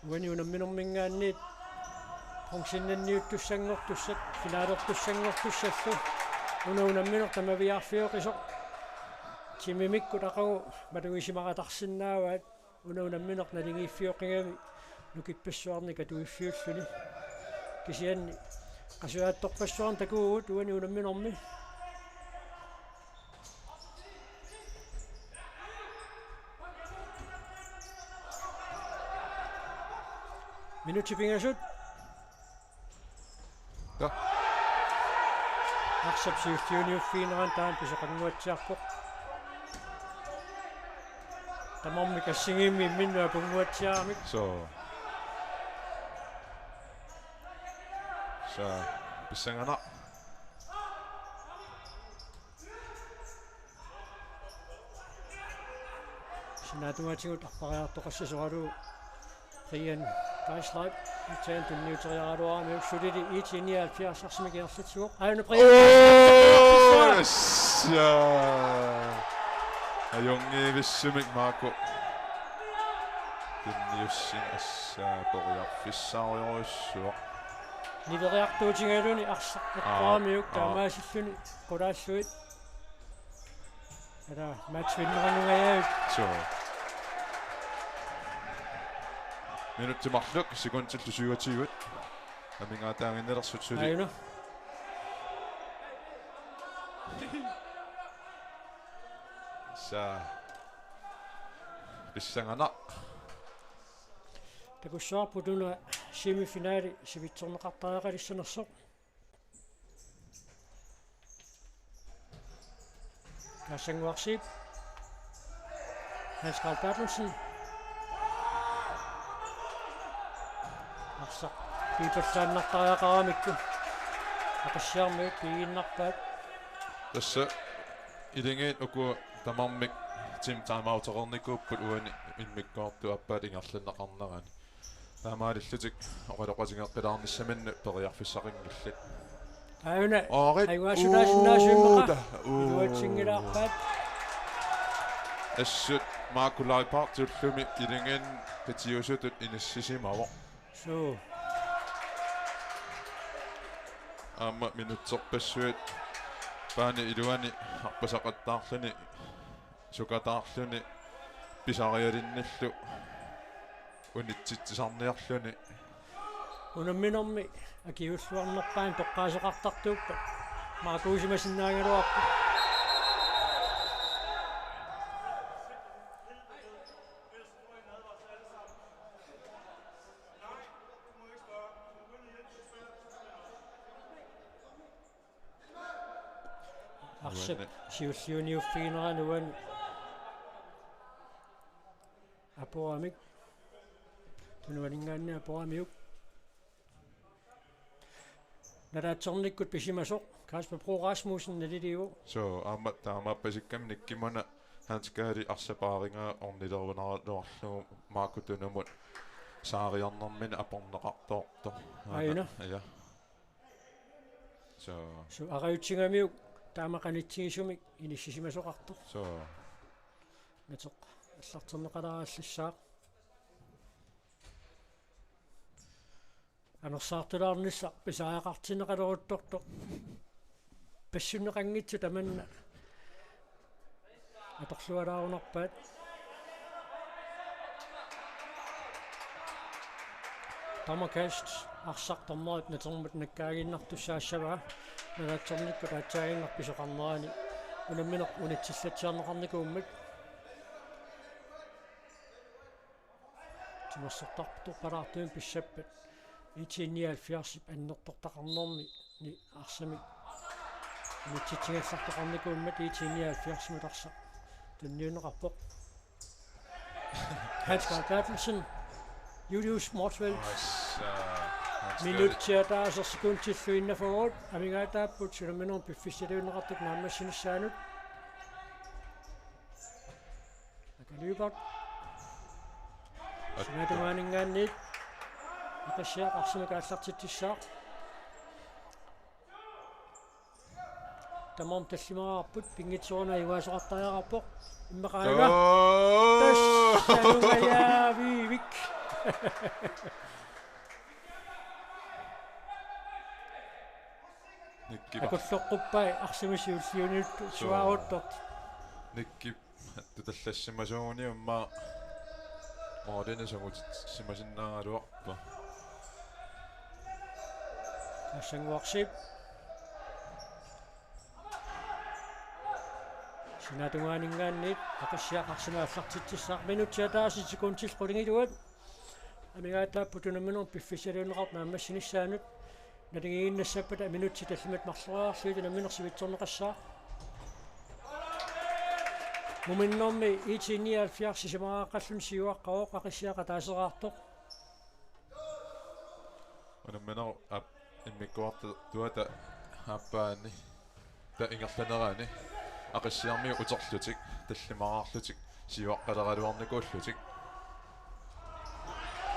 uani unamminermingaanniit Funksinnanniuttussangortussat finaalertussangortussallu ununamminor tamaviarfioqisoq timimikkut aqagu malugisimaqatarsinnaawaat ununamminor nalingiiffioqingami nukippassuarni katuiffiulluni kisianni qasuaattorpassuarn takuugut uani unamminormi minutti pingasut Aksepsiustiuniuffiineran taan pisoqanguatsiarpoq tamarmi kassingimmi minnua punguatsiaramik so pissangana sinatuatigut arpariartoqassasualu Rian Geisleit Utan tunniuteriaraluarami ussulili 179 arsimikierlatigu auna ajungiivissumik maako tunniussin poriarfissaariorissua niveriartuutigaluni arsaqaamiuk taamaasilluni qulaassuit ala match vinneranungajaut so minutti marluk sekundtillu 27 amingaataanginnelerсут suli auna sa pissangana takussaarputuna semifinaali sivitserneqartariaqalissanersoq kassanguarsiip Hans Carl Bertelsen арсақ пипаллааннартариақарамикку ақиссиармиут пигиннарпаат тасса илингиит уку тамармик тим таамаутерерникууппут уани иммиккоорту аппаалингерланнақарнерани таамаалиллутик оқалоқатингеққилаарниссаминну периарфиссақингиллат аuna орит айгуасунаасунаасуиммақа илуатсингилаарпаат ассут маакулаарипаартуллуми илингиан патиусутут инассисимаво so аама минутсерпассуит паани илуани арпасақаттаарлуни сукатаарлуни писариалинналлу унитситсисарниарлуни Unamminormi akiussuarnerpaan toqqaasaqartartuuppa maakuusimasinnaangaluarpu Arsep siussiuniuffiineranuan apoamik tunuaningaanni apoamiuk Naraatsornikkut pisimasoq Kasper Bro Rasmussen naliliu So taamappasikkam nikkimuna hanskaali arsapaaringa ornilerunarluarlu maakutunumut saariarnermin aporneqartoorto Aina. Ja. So ariutsingamiuk taamaqanitsigisumik inissisimasoqartoq so natoq аллартернеқаларааллассаақ анерсаартулаарнisса писаақартинеқалерутторто пассуннеқангитсу таманна аторлуалаарунарпаат тамакаст арсартарнерит натермут наккаагиннартуссаассаваа наратсорникку таатсаагингарписоқарнерани унамминеқ унитсиллатсиарнеқарникууммат тимассортарпуту параартуин писсаппат 1979 аннертортақарнерми ни арсами унитситсигассартоқарникууммат 1979 мутарса тунниунеқарпоқ Hans Carl Bertelsen Julius Mortsveld Minuttiataas sekuntilluinna forward amingaataapпут сулуминерм пиффиссалуиннеқартук нааммассинissaanут акалибат синатумаанингаанниит акассиа арсимакааллартиттиссаа тамам таллимаараппут пингитсуурна юаасоқартариараппоқ иммақаага тассалугая вивик акуллоққуппай арсимисиуллиунилту суаарутторт никки туталлассимасууни умма моодене сагут симасиннааруарпа ассангуарсип синатугаанингаанниит акассиақарсимааллартитсissаа минутсиатааси секунтил qulingilуат амигаатааппу тунамминер пиффисалуунеқарт нааммассинissaанут налигииннассаппата минутси таллимат марлуаарлуи тунамминерсивитсорнеқассаа муминнэрми 1979 сисимааққаллун сиуаққавоқ ақиссиақа таасераартоқ унамминер ап иммиккуарта туата хаппаани та ингерланераани ақиссиарми утерлутик таллимараарлутик сиуаққалералуарникууллутик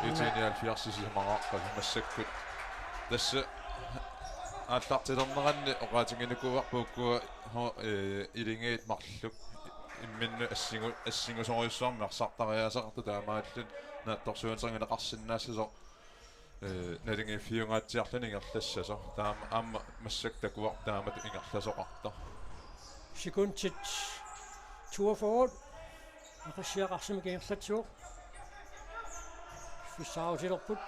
1979 сисимааққал массаккут тасса ааллартилернеранни оqaатингинукуарпууккуа илингиит марлук имминну ассингусориуссуарми арсартариасақарту таамааллут наатторсуунсернеқарсиннаассасо налингиффиунгаатсиарлуни ингерлассасо таама аама массактакуар таамат ингерласоқарта секунтит туафорд ақиссиақарсимик ингерлатсуоқ фиссаутилерпут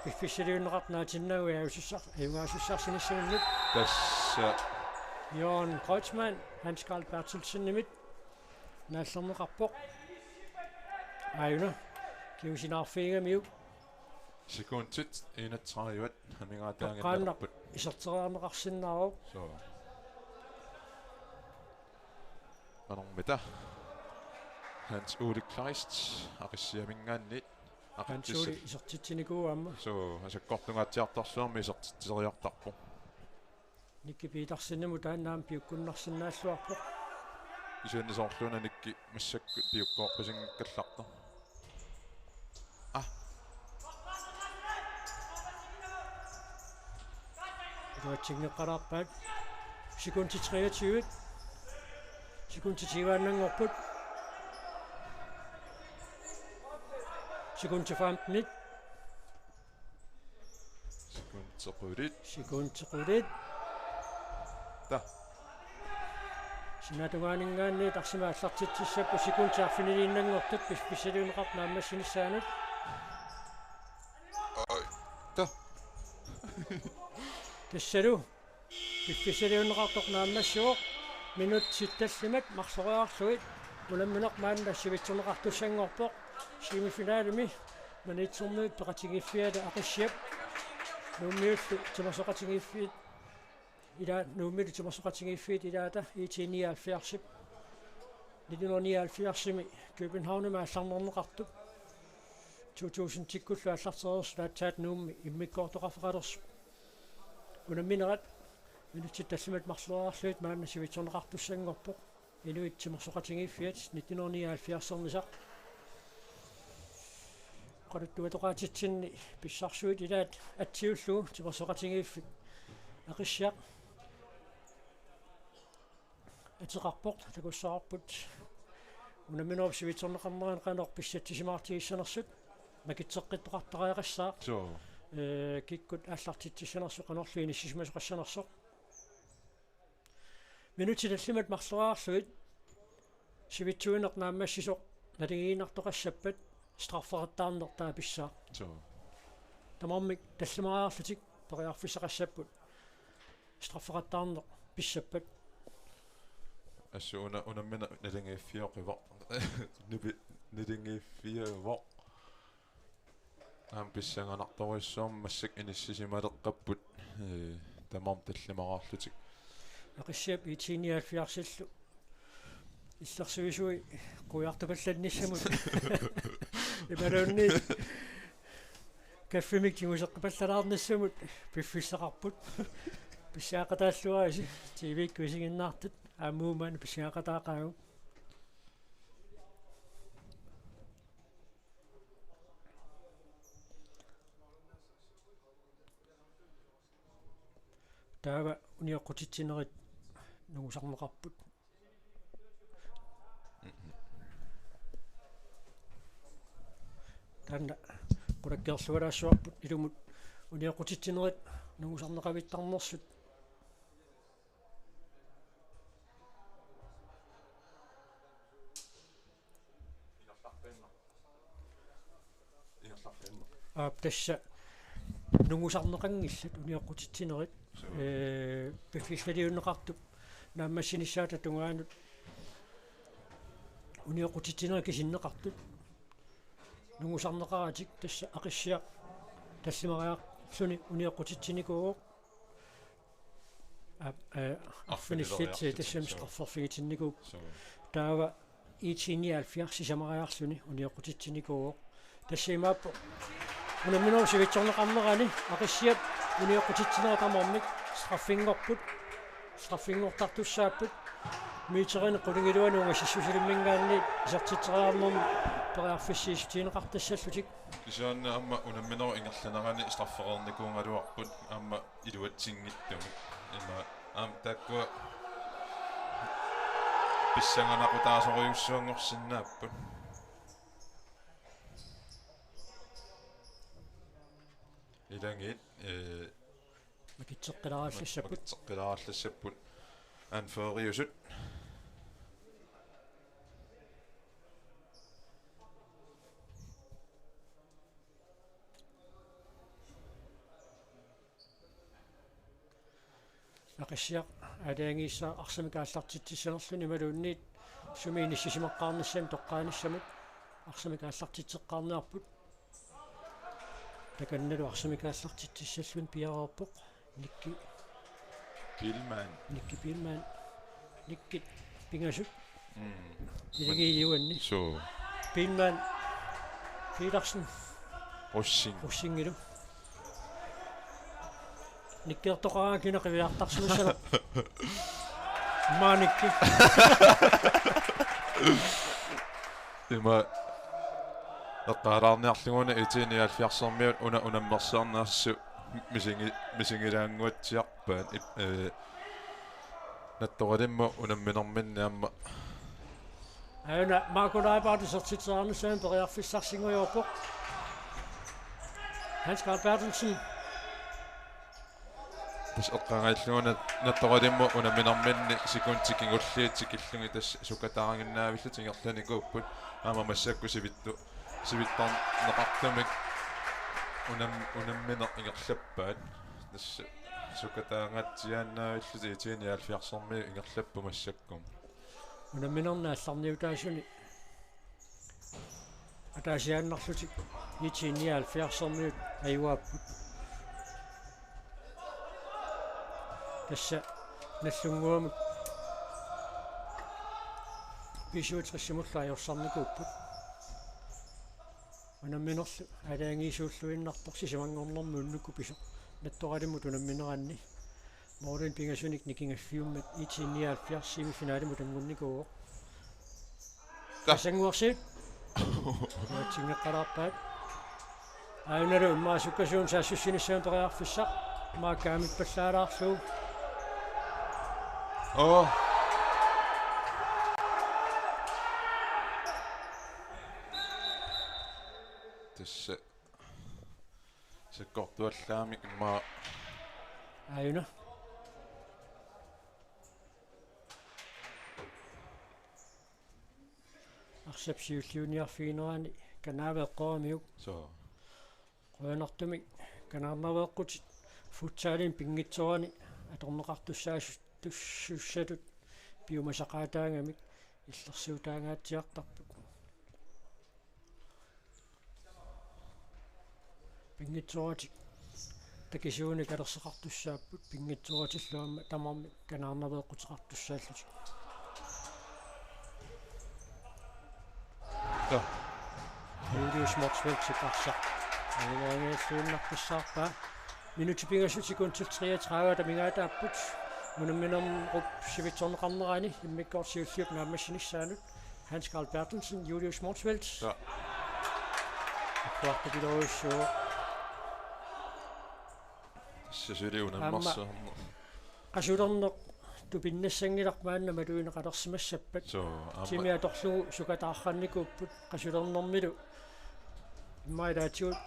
пиффисалуунеқартнаатиннауи аусиссар аюнгаасуссарсиниссануннут тасса Jørgen Kreutzmann, Hans Carl Bertelsen nimit нааллернеқарпоқ ааюна киусинаарфигамиук секунтит 31 амигаатаангиннарпут исертериарнеқарсиннаароо so анормита Hans Ole Kleist ақиссиамингааннит Hans Ole исертитсиникууамма so асаккортунгаатсиартарсуарми исертитсериартарпо никкипиитарсиннаму тааннаам пиуккуннарсинааллуарпоқ исуаннисоорлуна никки массакку пиуккоорпасингкалларта дуатсигнеққалаарпаат секунти 23 секунти 20-нангорпут секунти 15 секунти 30 та синатугаанингаанни тарсимааллартитсиссаппу секунти арфинилииннангортут писсалуунеқарт нааммассинissaanут тассалу пиффисалиуннеқартоқнааммассуоқ минут ситталлимат марсориарлуит уламминеқ маанна сивитсунеқартуссангорпоқ семифиналими манитсурмиут пеқатигиффиала ақиссиап нууммиуллу тимасоқатигиффиит ила нууммилу тимасоқатигиффиит илаата итиниаалфиарсип 1979 København алларнернеқартуп 2000 тиккуллу аллартерерсулаатсаат нуумми иммиккоортоқарфеқалерс унамминерат минутит тассимат марлуаарлуит маанна сивитсорнеқартуссангорпоқ инуит тимасоқатигиффиат 1979 qarattuvatoqaatitsinni pissarsuit ilaat atsiullu timersoqatingiiffik aqissaq atseqarpoq takussaqarput unamminuup sivitsorneqarneran qanorp pissattisimaartigissanersut makitseqqittoqartariaqassaaq kikkut aallartitsissanersuq qanorluini sisimasoqassanersoq minutilallimat marluaarluit sivitsuinernaammassisoq naligiinartoqassappat strafferettaarnertaa pissaa tamarmik tallimaraarlutik periarfissaqassaput strafferettaarner pissappat assu unammina nalingiiffioqiva nalingiiffiava aam pissanganartorissuarm massak inissisimaleqqapput tamarm tallimaraarlutik aqissap itiniaalfiarsillu иллерсуисуи куяартупалланниссамут ималуунни каффимик тимусеққипаллалаарниссамут пиффиссақарпут писсаақатааллуааси тивикку исигиннаартут аамуумаана писсаақатаақаагу таава униоққутитсинерит нугусарнеқарпут танна qulakkeerlualaassuarput ilumut uniaqutittinerit nugusarneqavittarnersut tassa nugusarneqanngillat uniaqutittinerit piffillaliunneqartup naammassinissaata tungaanut uniaqutittinerit kisinneqartut nungusarneqaratik tassa aqissia tallimariaqsuni uniaqutitsinikuuq affinissit tassam strafferfigitinikuuq taava itiniaalfiarsisamariarluni uniaqutitsinikuuq tassimaappo unamminuu sivitsorneqarnerani aqissiap uniaqutitsineratamormik straffinngortartussaapput miiterine qulingiluanuunga sissusilimmingaanni isartitteriarnermi periarfissiisutiineqartassallutik исуанна амма унамминеру ингерланерани страфферерникуунгалуарпут амма илуатсингиттуми има аам таккуа писсанганакутаасориуссуангорсиннааппут илангит макитсеққиларааллассаппут анфериусут aqissaq alaangiissa arsamikaallartitsissanerluni maluunniit sumiinissisimaqқарниссам тоққаанissamut arsamikaallartitseqqaarniarput takannalu arsamikaallartitsissallun piareerpoq nikki pilman nikkit pingasut ilingiiuanni so pilman Petersen russingilu nikkertoqaraakina qiviartarsuussana maanikki има эққалаарниарлугуна итиниалфиарсэрмиут унаммерсаарнаассу мисингилаангуатсиарпаат натторалимма унамминэрминни амма аана макулаапаатисертитсаарнусаан периарфиссарсингуйорпоқ Hans Carl Bertelsen тас эққангаиллугуна натторалимма унамминэрминни секунтикингуллиитик иллуги тас сукатаарангиннаавиллу тингерланикууппут аама массакку сивиттарнеқартамик unammineq ingerlappaat nassa sukataangatsiaannaavillути itiiniaalfiarsormi ingerlappumassakkum unamminernaallарниутаасуни атаасиааннарлутик итиниаалфиарсорниут аюааппут тасса наллунгуамут пишуутриссимулла ajorсарникууппут унамминерлу алаангиисууллуиннартор сисамангорнэрмууннукку писо натторалиммут унамминеранни моорин пингасуник никингаффиуммат итиниаалфиарсими финалимут ангунникуо тасангуарси тингеққалаарпаат аунару маасуккасуум саассуссинissaan периарфиссақ маакаамит паллаалаарлуу тасса саккортуаллаамик имма аюна арсапсиуллиуниарфигинерани канаавеэққорамиук соо қуянартумик канаарнавеэққутит футсаалин пингитсорани аторнеқартуссаасу туссуссатут пиумасақаатаангамик иллерсуутаангаатсиартарпут пингитсоратик такисууни калерсеқартуссааппут пингитсоратиллуамма тамарми канаарнавеэққутеқартуссааллутик Julius Motsveld-Sipparsa. Alingaangialluunnarpissаарpaa. Minutipingassutikun til 33, der mingaata apput. Munamminam rup sivitsorneqarnerani immikkoorsiulliut naammassinissaalut. Hans Carl Bertelsen, Julius Motsveld. Ja. Kvartapilorussuu. Sisiliunammarsa. Qasulerneq tupinnassangilaqmaanna maluineqalersimassappat. Timiatorlugu sukataarrannikuupput qasulernermilu. Immailaatigут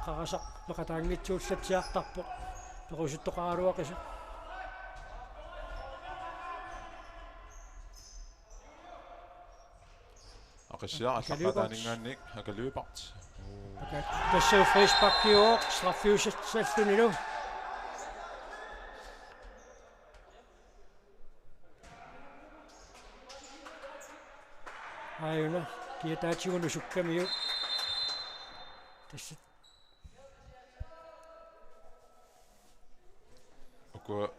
qarasaq peqataangitsuullatiartarpoq perusuttoqaraluaqisa. Aqissia allaqataaningaannik akaluipart. Tassau frisparkiuoq straffiusallunilu. Ayuna kiataatigunnu sukkamiu. Tässä Okua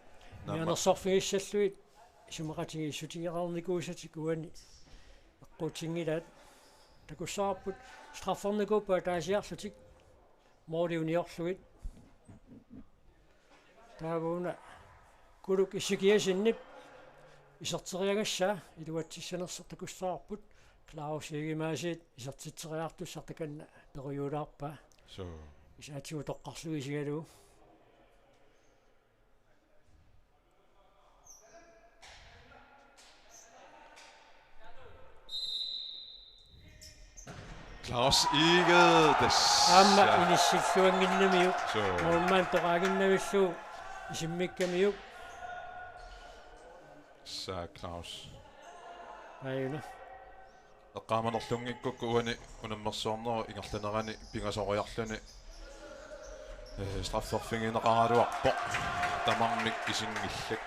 Mianersorfigissalluit sumaqatigi sutigerarnikuusatikuani eqquutingilaat takussaarput straffernikuuppa taasiarlutik mooriuniorluit taavuna kuluk issikiasinnip iserteriagassaa iluatissanerser takussaarput Klaus Egimaasiit isertitseriartussartakanna peruyulaarpaa so isaatigu toqqarluisigalu Klaus Eged Amma inissilluanginnamiuk so Morman toqaaginnavillu isimmikamiuk sa Klaus ayuna eqqaamanерлungikkuk uani unammersuorneru ingerlanerani pingasoriarluni strafferfingineqaraluarpo tamarmik isingillak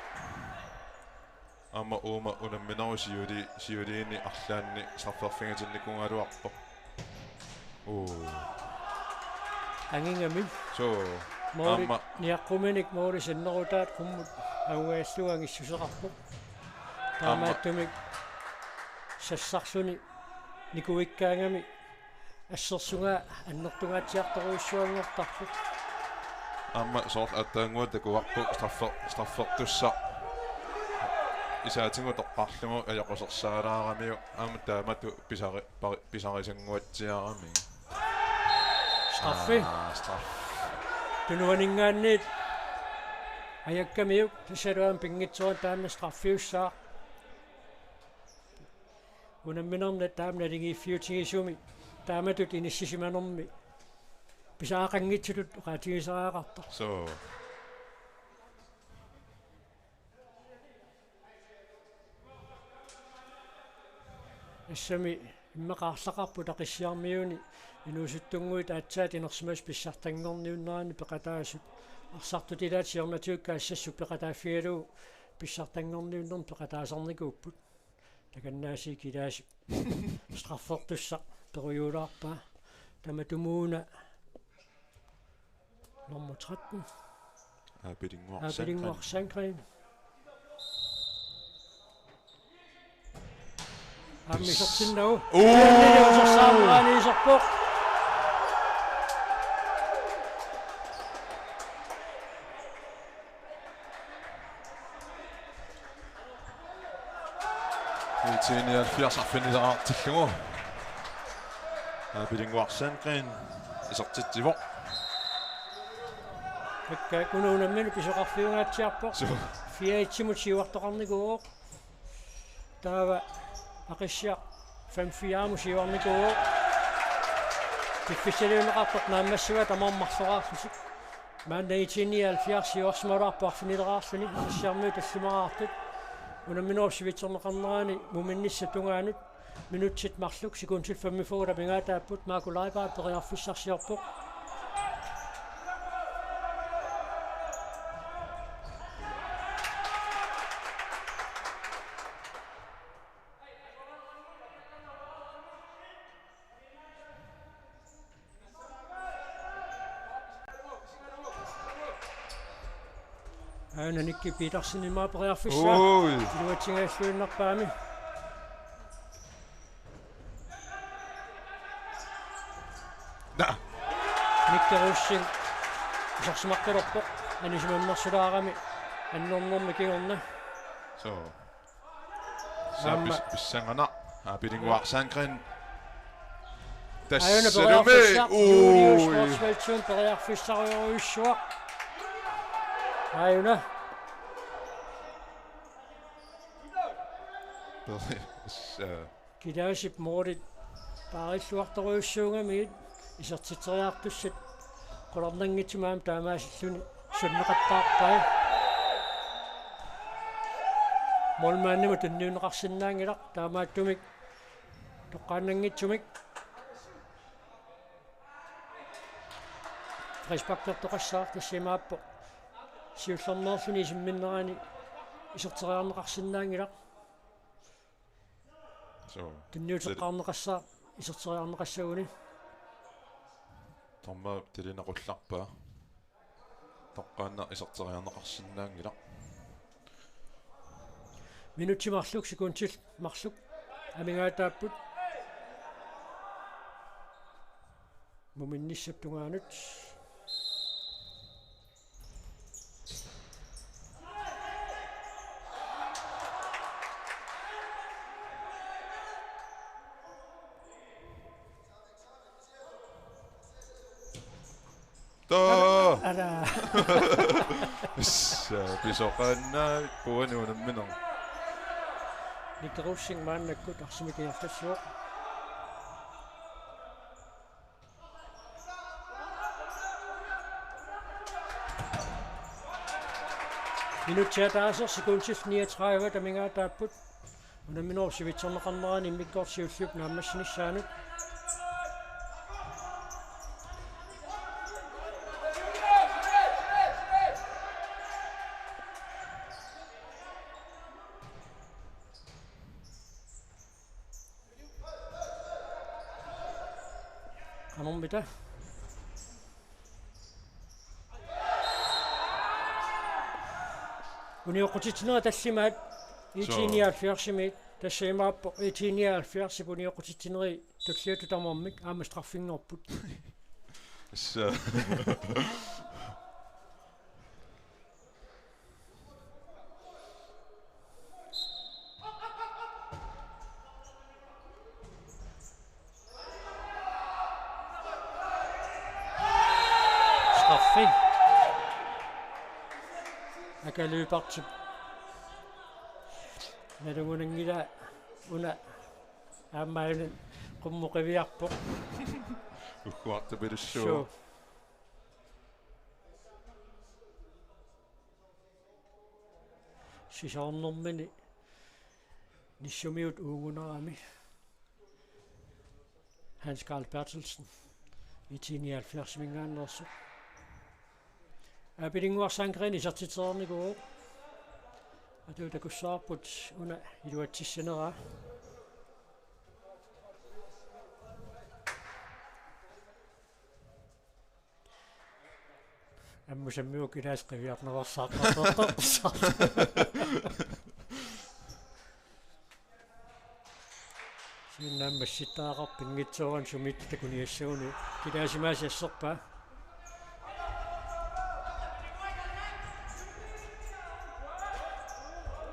amma uuma unammineru siuliini arlaanni strafferfingatinnikungaluarpo angingami so Mori amma niaqquminik moori sinnerutaat kummut augaassuangissuseqarpoq taamaattumik sassarluni nikuikkaangami assersunga annertungaatiartoruissuanngortarpoq amma sort attaanguat takuarpu straffertussa isaatingu toqqarlugu ajaqosersaalaaramiu amma taamatu pisarisanguatsiarami straffi tunuaningaanniit ajakkamiuk tissaluam pingitsuan taanna straffiussaa unamminerna taamnalingiiffiutigisumi taamatut inississimanermi pisaaqanngitsulut uqaatigisaraaqartar so assami иммеқарлақарпу тақиссиармиуни инуусуттунгуи таатсаат инерсимас писсартангорниуннерани пеқатаасут арсартутилаат сиорнатиукка ассассу пеқатааффигалуу писсартангорниуннерни пеқатаасарникууппут таканнааси килааси страффортусса периулаарпаа таматумууна номер 13 Aberdeen Sandgren Ammissortinnagu uusarsaamaraaniisorpoq Itini 70-arfinileraartillugu Aberdeen Sandgren isartittivoq Akka kunuunamminu pisoqarfiungaatiarpoq fiaitsimut siuartoqarnikuuq taava aqissia 5-4 siuarnikuuq tiffisaliuneqartoq naammassuga tamarmarsoraarlusuk maanna itini 70 siuarsmaluarpuarfinileraarluni aqissiarmuu tallimaraartut unamminuor sivitserneqarneraani muminnissatugaanut minutsit marluk sekuntil 45 pingaataapput maakulaipaat periarfissarsiorpoq Nikki Petersen i mig bræger for sig. Det var ting, jeg skulle nok bare med. Nikki Rosen. Så smagte det op. Han er simpelthen masser af med. Han når med kigerne. Så bisangana. Aberdeen Sandgren. Der ser du med. Julius Sportsveltun bræger for sig og i svag. Ayuna. Kidaasip moodit paarissuartoruussuungamiit isartiteriartussit qolornangitimaam taamaasilluni sunneqattaarpai molmaannima tunniuneqarsinnaangilaq taamaattumik toqqaannangitsumik respaktertoqassaar tassimaappo siullernerluni simminnerani isorteriarneqarsinnaangilaq tunniuteqqarneqassaa isorteriarneqassaguni tomma tilinaqullarpaa toqqaanna isorteriarneqarsinnaangilaq minutimarluk sekuntil marluk amingaataapput muminnissaptungaanut Ada. Pisoqaanna kuanuunamminor. Nikkerussing maannakkut arsimikeertassuoq. Minuttiataasor sekuntil 39 tamingaataapput. Unamminor sivitserneqarneraani immikkoorsiullup naammassinissaanup. Kanon bitte. Unioqutitsinera tassimaat itiniaalfiarsimit tassimaappo itiniaalfiarsip unioqutitsineri tulliututamarmik aama straffinngorput. Straffi. Akaluupartip. Nalungunangila una aamaanen qummuqiviarpoq. Ukkuartapilussuo. Sisaarnermini nissumiut uungunerami Hans Karl Bertelsen i 79 mingaanne også. Abidingua Sangren i sartitserni go. Atu ta kusaaput una iluatissinera. Ammusammiu kilaasqiviarnersaaqartortorsa. Sinnammassittaaqarpin ngitsuuran sumit takuniassuuni kilaasimaasiasserpa.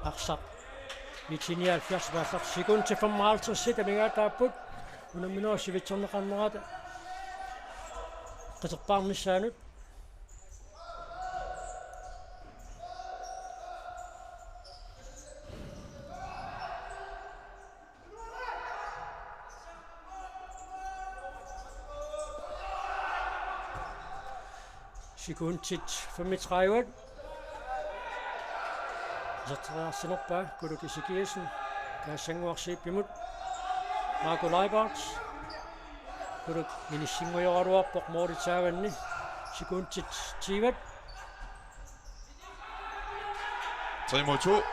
Arsaq 79 vaasaq sekunti 55 mingaataapput unamminuassivitserneqarnerata qaterpaarnissaanut sekundit 35 Zatterarsinorpa Kulukisikiasen Kaassanguarsiippimut Marco Leibarts Kuluk Minissingujoraluarpoq Moritaavanni sekundit 20 3 mod 2.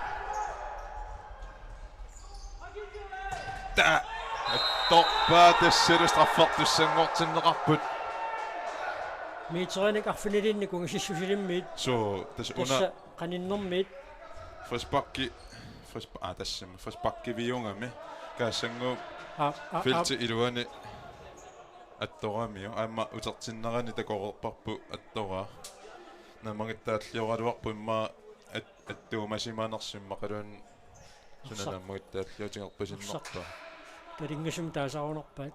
Der Dorpa det straffartussanngortinneqarput. Miitsernik arfinilinni kungisissusilimmiit Så tässä tassa una qaninnermiit Frisbakki viungami kaassangu filti iluani attoramio amma utertinnerani takorerparpu attora namagittaallioraluarpu imma attuumasimanersimma qaluun sunanammugittaalliotingerpusinnerpa talingasum taasaarunerpaat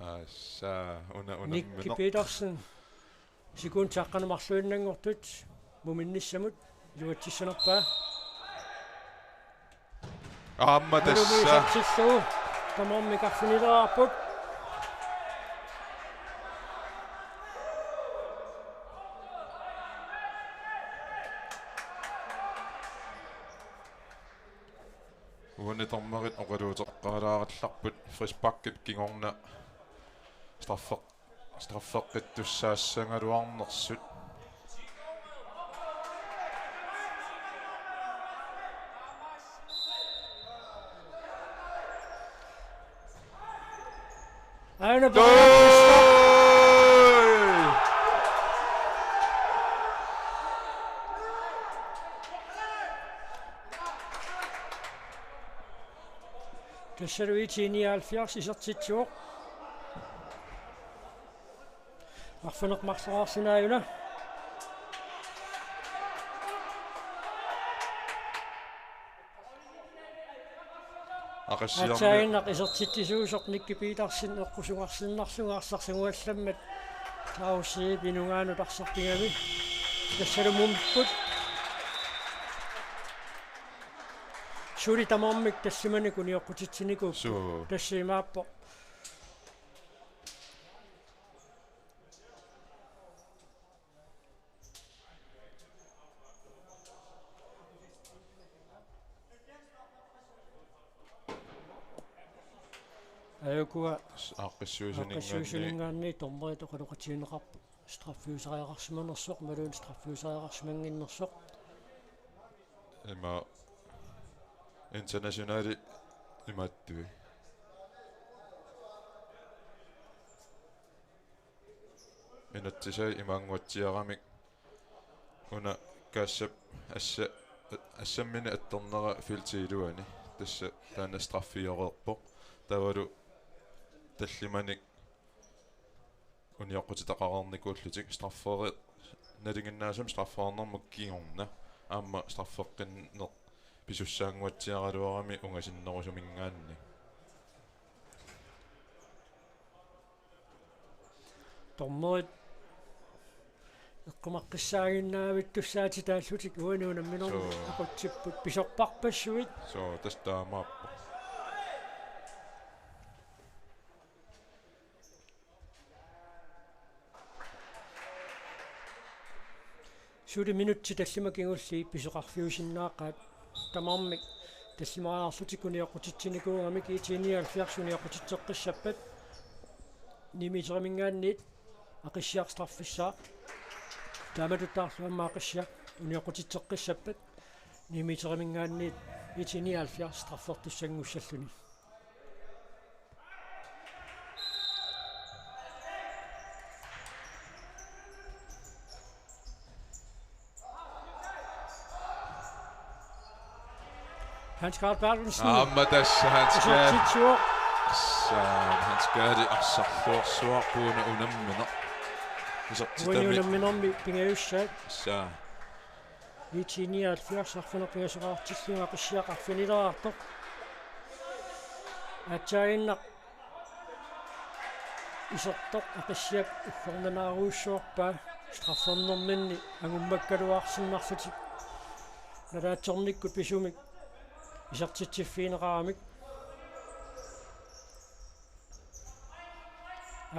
assa una Nicky Petersen sekund taqqanumarluinnangortut muminnissamut luatissanerpaa amma tässä sartissuu tamarmikarfunilerarput uunitormarit oqaluuteqqaalaarallarput Frisbakkip kingorna strafferqittussaassангалуарнерсут Aina Tassaruiti 79 isartitsuoq Arfaneqmarsaraarsinaauna Atsaainnaq isertittisuusoq Nicky Petersen eqqusungarsinnarsungaarsarssanguallammat taussii pinungaanutarsarpingami tassalumumput suli tamarmik tassimani kuniorqutitsiniku tassimaappo Ayukua aqissuusiningaanni tormerito qaluqatiineqarpu straffiusariaqarsimanersoq maluun straffiusariaqarsimanginnersoq ima internationali imattui minuttisai imaanguatsiaramik una kaassap assammini attornera filtiiluani tassa taana straffiorerpoq tavalu таллиманик униоққутитақарерникууллутик страффери налингиннаасам страффаарнэрмук кигорна аама страффеққиннеқ писуссаангуатсиаралуарами унгасиннерусумингаанни тормоит эққумаққиссаагиннаавит туссаати тааллутик уануунамминер ақутсиппут писорпарпассуит со тастаамааппа Suuri minuutti tallimakingulli pisoqarfiusinnaaqaat tamarmik тассимаалаарсутиккуниаққутитсиникуугами киитиниалфиарсуниаққутитсеққиссаппат нимитеримингаанниит ақиссиарстарфиссаа тааматуттаарлуаммаа ақиссиа униаққутитсеққиссаппат нимитеримингаанниит итиниалфиарстарфертуссангуссаллуни Hans Carl Bertelsen. Amadas Hans Carl. Titsur. Hans Carl arsarluarsuarpuuna unammina. Unammina pingajussat. Sa. Итиниалфиарсарфунер пингасуqaartillunga qissiaqarfinileraartoq. Atsainna isertoq aqissiap ullornanaaruussuarpaa straffernerminni angummakkaluarsinnarlutik. Nalaatsornikkut pisumik isartitsiffiineqaramik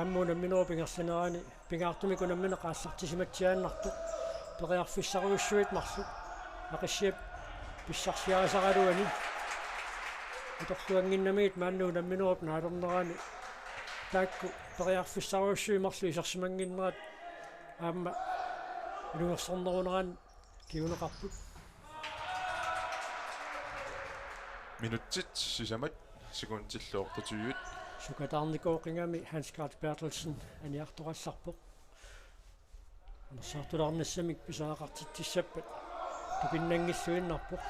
аммуна минуупингерланерани пингаартумикунаммина qaassartisimatsiaannartuq periarfissaruussuit marlu aqissiap pissarsiarисаралуани уторлуангиннамиит мааннуунам минууп наалернерани таакку periarfissaruussui marlu исарсимангиннерат аама илунгерсорнерунеран киунеқарпут minutsit sisamat sekuntillooqtutuyut sukataarnikooqingami Hans Carl Bertelsen aniartorassarpoq анерсаартулаарнссамик писаақартитсаппат тупиннангиллуиннарпоқ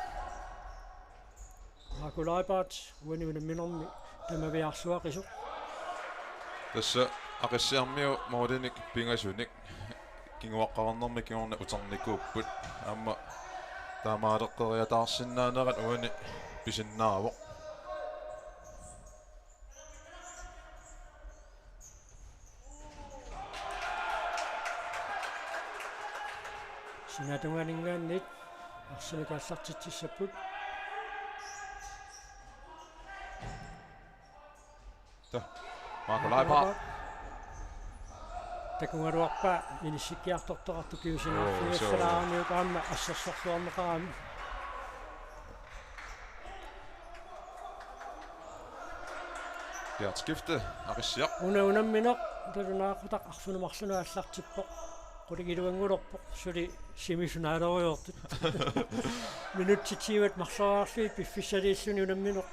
акулайпаат уаниунамминерми тамавиарсуақисоқ тасса ақиссиармиу моодиник пингасуник кингуаққарнерми кигорна утерникууппут аама таамаалеққериатаарсинаанерат уани писиннаавоқ синатунгаанингааннит арсаникаассартитсиссаппут та маакулайпаа такунгаруарпаа инисиккиартортоқарту киусинаарфигассалаарамиук аама ассерсорлуарнеқарами Bjørn skifte Arisiaq унамминеқ талунаақутақ арфунумарлуна аллартиппоқ qutigiluangulorpoq suli simisунааleruyuortut minuttitiivat marlaraarluit piffissaliilluni unammineq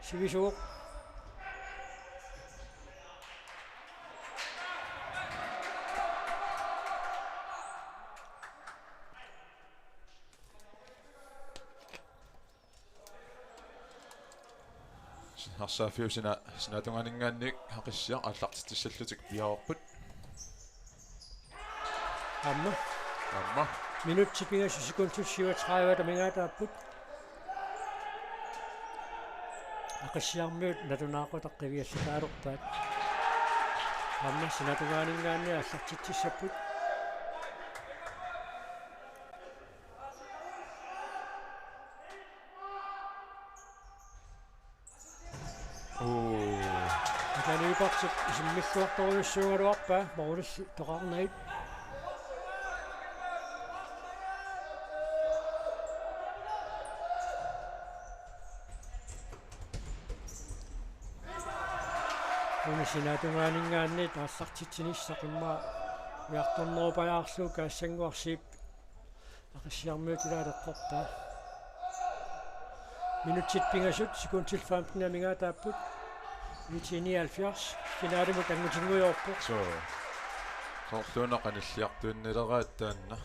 sivisuuq Harsaafiusina sinatunganingaannik haqissiaq аллартитсаллутик пиаорпут Amma minuttipingassu sekuntussiuat 30 mingaataapпут ақиссиармиут натунаақутаққивиассатаалерпаат амма синатугаанингааниа аллартитсиссаппут Канипартик исиммиллуарторуйуссуугалуарпаа морулисси тоқарнait унисинатунгаанингаани тааллартитсиниссақиммаа уярторнерупаяарлуу каассангуарсиип ақиссиармиутилаалеққорпаа минутсит пингасут секунтил 15 мингаатааппут 79 финалимут ангутингуйорпо соорлуна каниллиартуиннилераат таанна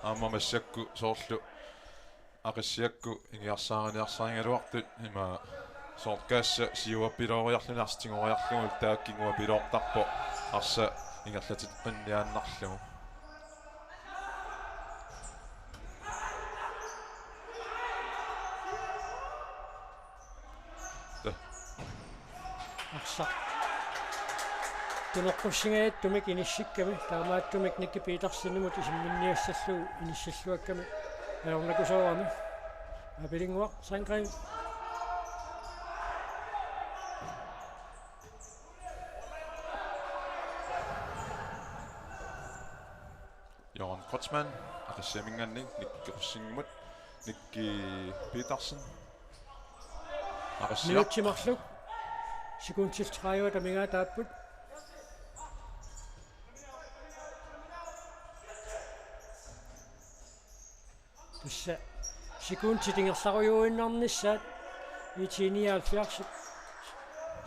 аама массакку соорлу ақиссиакку ингиарсаариниарсааригалуартут има сооркаасса сиуаппилоориарлунарстингориарлугу тааккингуа пилоортарпо арса ингерлатит қинниааннарлугу арса тунеққуссигаат тумик иниссикками таамааттумик никки питерсиннумут исимминниассаллугу иниссаллуакками аернакусоорами апилингуа сангрин Johan Kotsman, ақиссамингаанник никкерсингмут Nikki Petersen. Arasiaq. Minuttimarluk. Sekundtil 30 taminga taapput. Tissa sekundi tingersarujuinnarnissaat 79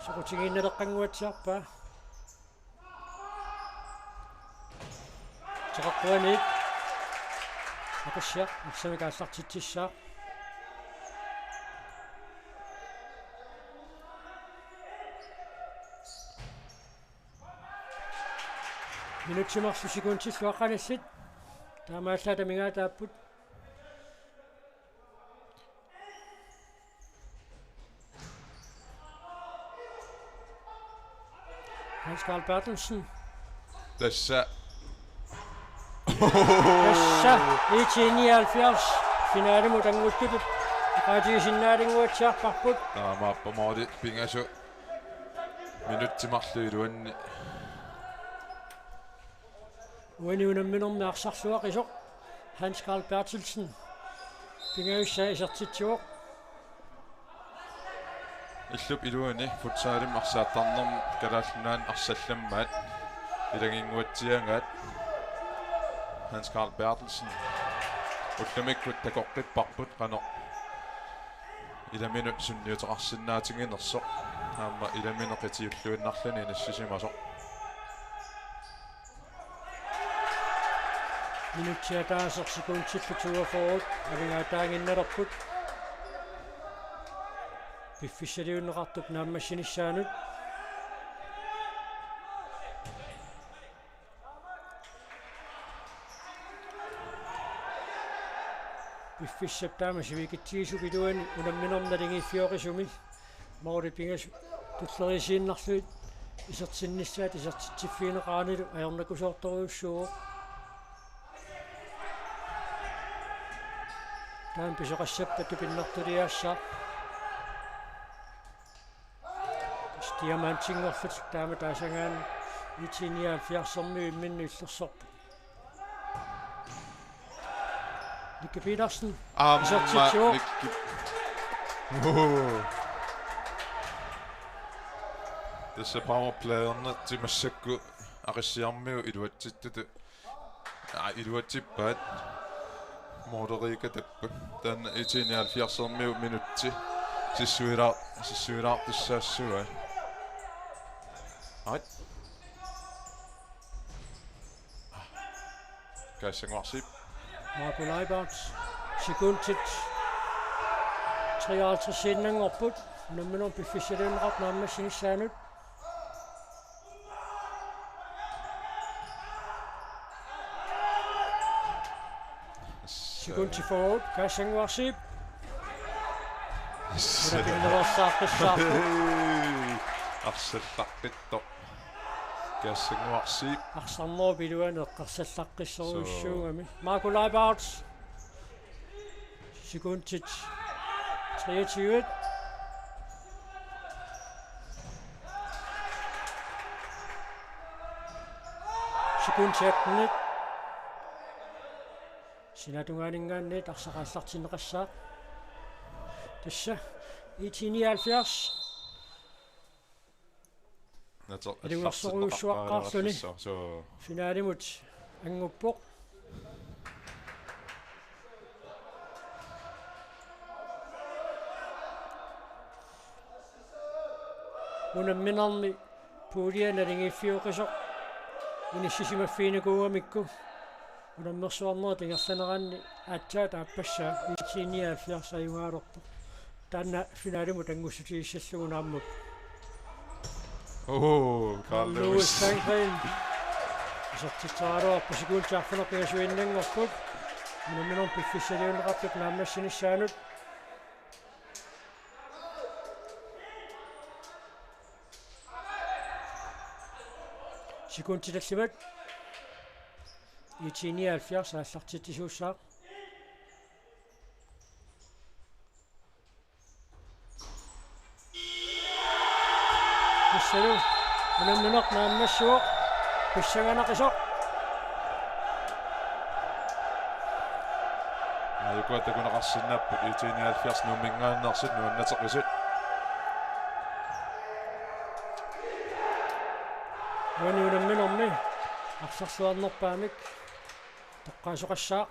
soqutiginnaleqqanguatsiarpaa taqaqquaniit aqussiaq aksamikaassartitsissaa minutimarsu sekundis waqalissit taamaallaa tamingaa taapput Hans Carl Bertelsen. Tässä. Tässä 79 finaali mod anguttut. Qaatigisinnaadinguatsiarparput. Maappamoodi pingasu. Minuttimarluiluanni. Uaniunamminermiarsarluaqisoq Hans Carl Bertelsen. Pingaussaa isertitsuoq. Illup iluani futsaalim arsaattarnerm kalaallunaан arsallammaat ilanginguatsiangaat Hans Carl Bertelsen ullumikkut takoqqipparput qano ilaminu sunniuteqarsinnaatinginersoq aamma ilamineqitiulluinnarluni nassisimasoq Minuttiataasoq sekundtillutuaforuut avingaataanginnalerput Piffissaliunneqartup naammassinissaanuut Piffissap taama sivikittigisuk iluani unamminernalingiiffiorisusmi mauli pingas tullerisiinnarluit isertinnissaat isertitsiffiineqaanilu ajornakusoortoruussuuq taam pisoqassappat tupinnertuliaassaa Diamantingorfut taama taasangaan 79 imminnu illersorpu Nikki Petersen isertitsuoq Tässä powerplayerna timassakku arissiarmiu iluatsittutu iluatsippaat Moderiika tappu tan 79 minutti sissuiraartissaassuga Ait. Kaissanguarsip. Marco Leibarts. Sekundtit. 53 sinnangorput. Numminum piffissaluunneqart naammassinissaanuut. Sekundi forward. Kaissanguarsip. Unakinnerorsaaqissaarpu. Arsallaqqitto. Kaissanguarsip. Arsannerу piluane eqqarsallaqqisseruissuugami. Marco Leibarts. Sekundtit 23. Sekundtiatnit. Sinatungaaninggaanniit arsaqaallartinneqassaa. Tassa 79. Ilungersoruussuaqqaarluni finaalimut anguppoq unamminermi puulianalingiiffiuqisoq unissisimaffiinakuugamikku unammersuarnera tingerlaneraanni aatsaat aappassaa 79 ajungaalorpu taanna finaalimut angussutigissallugunaammut Carl Lewis Franklin. Isertitaraarua pasikuultiarfunaqpiasuinnangorput. Unamminerm piffissaliunneqartup naammassinissaanuut. Sekundtilallimat. 79 aallartitisuussaaq. Pissalu unammineq naammassuoq pissaganeqisoq Alikuat takunaqarsinnapput 170 nuummingaannersit nuannataqisut. Uaniunamminermi aqsarsuarnerpaamik toqqaasuqassaa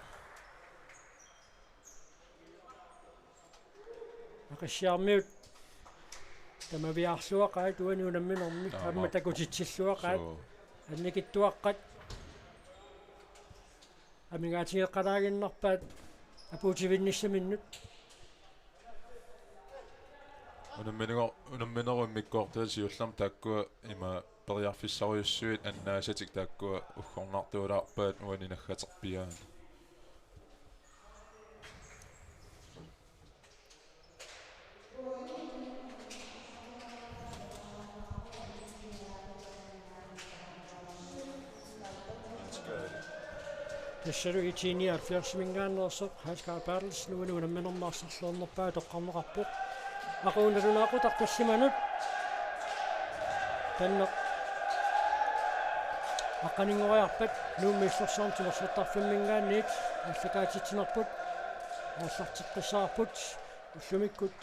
aqassiarmiut tamaviarsuaqaat uaniunamminermi amma takutitsilluaqaat annikittuaqqat амигаатигеққалаагиннарпаат апуутивинниссаминнут унамминерум миккоортуа сиуллам тааккуа има периарфиссаруйуссуит аннаасатик тааккуа уггорнартуулаарпаат уанинаггатерпиаан тассалу итиниар фиарсимингааннерсоқ Hans-Carl Bertelsen уанунамминернаарсарлуорнерпаа тоққарнеқарпоқ aquunalunaaqutaq tassimanut tanne aqaninngoriarpat nuummiissорсаартимерлаттарфиммингаанниит аллакаатитсинерпут ааллартеққиссаарпут уллумиккут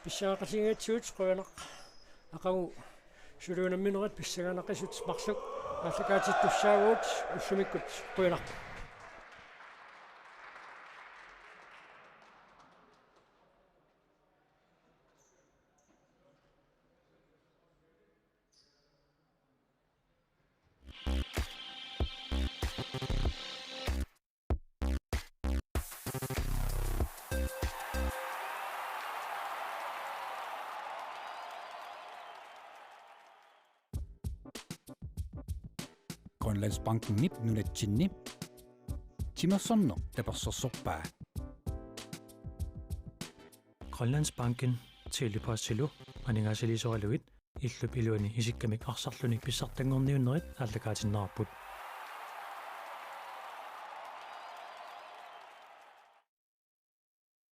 писсаақасингатсуут қуянақ ақагу сулуунамминерат писсаганақисут марлук аллакаатиттуссаагуут уллумиккут қуянақ Grønlandsbanken nip nunatsinni Timersorno tapersorsorpaa Grønlandsbanken telepassilu aningaasilisoraluit illup iluani isikkamik arsarlunik pissartangorniunnerit allakaatinnaarput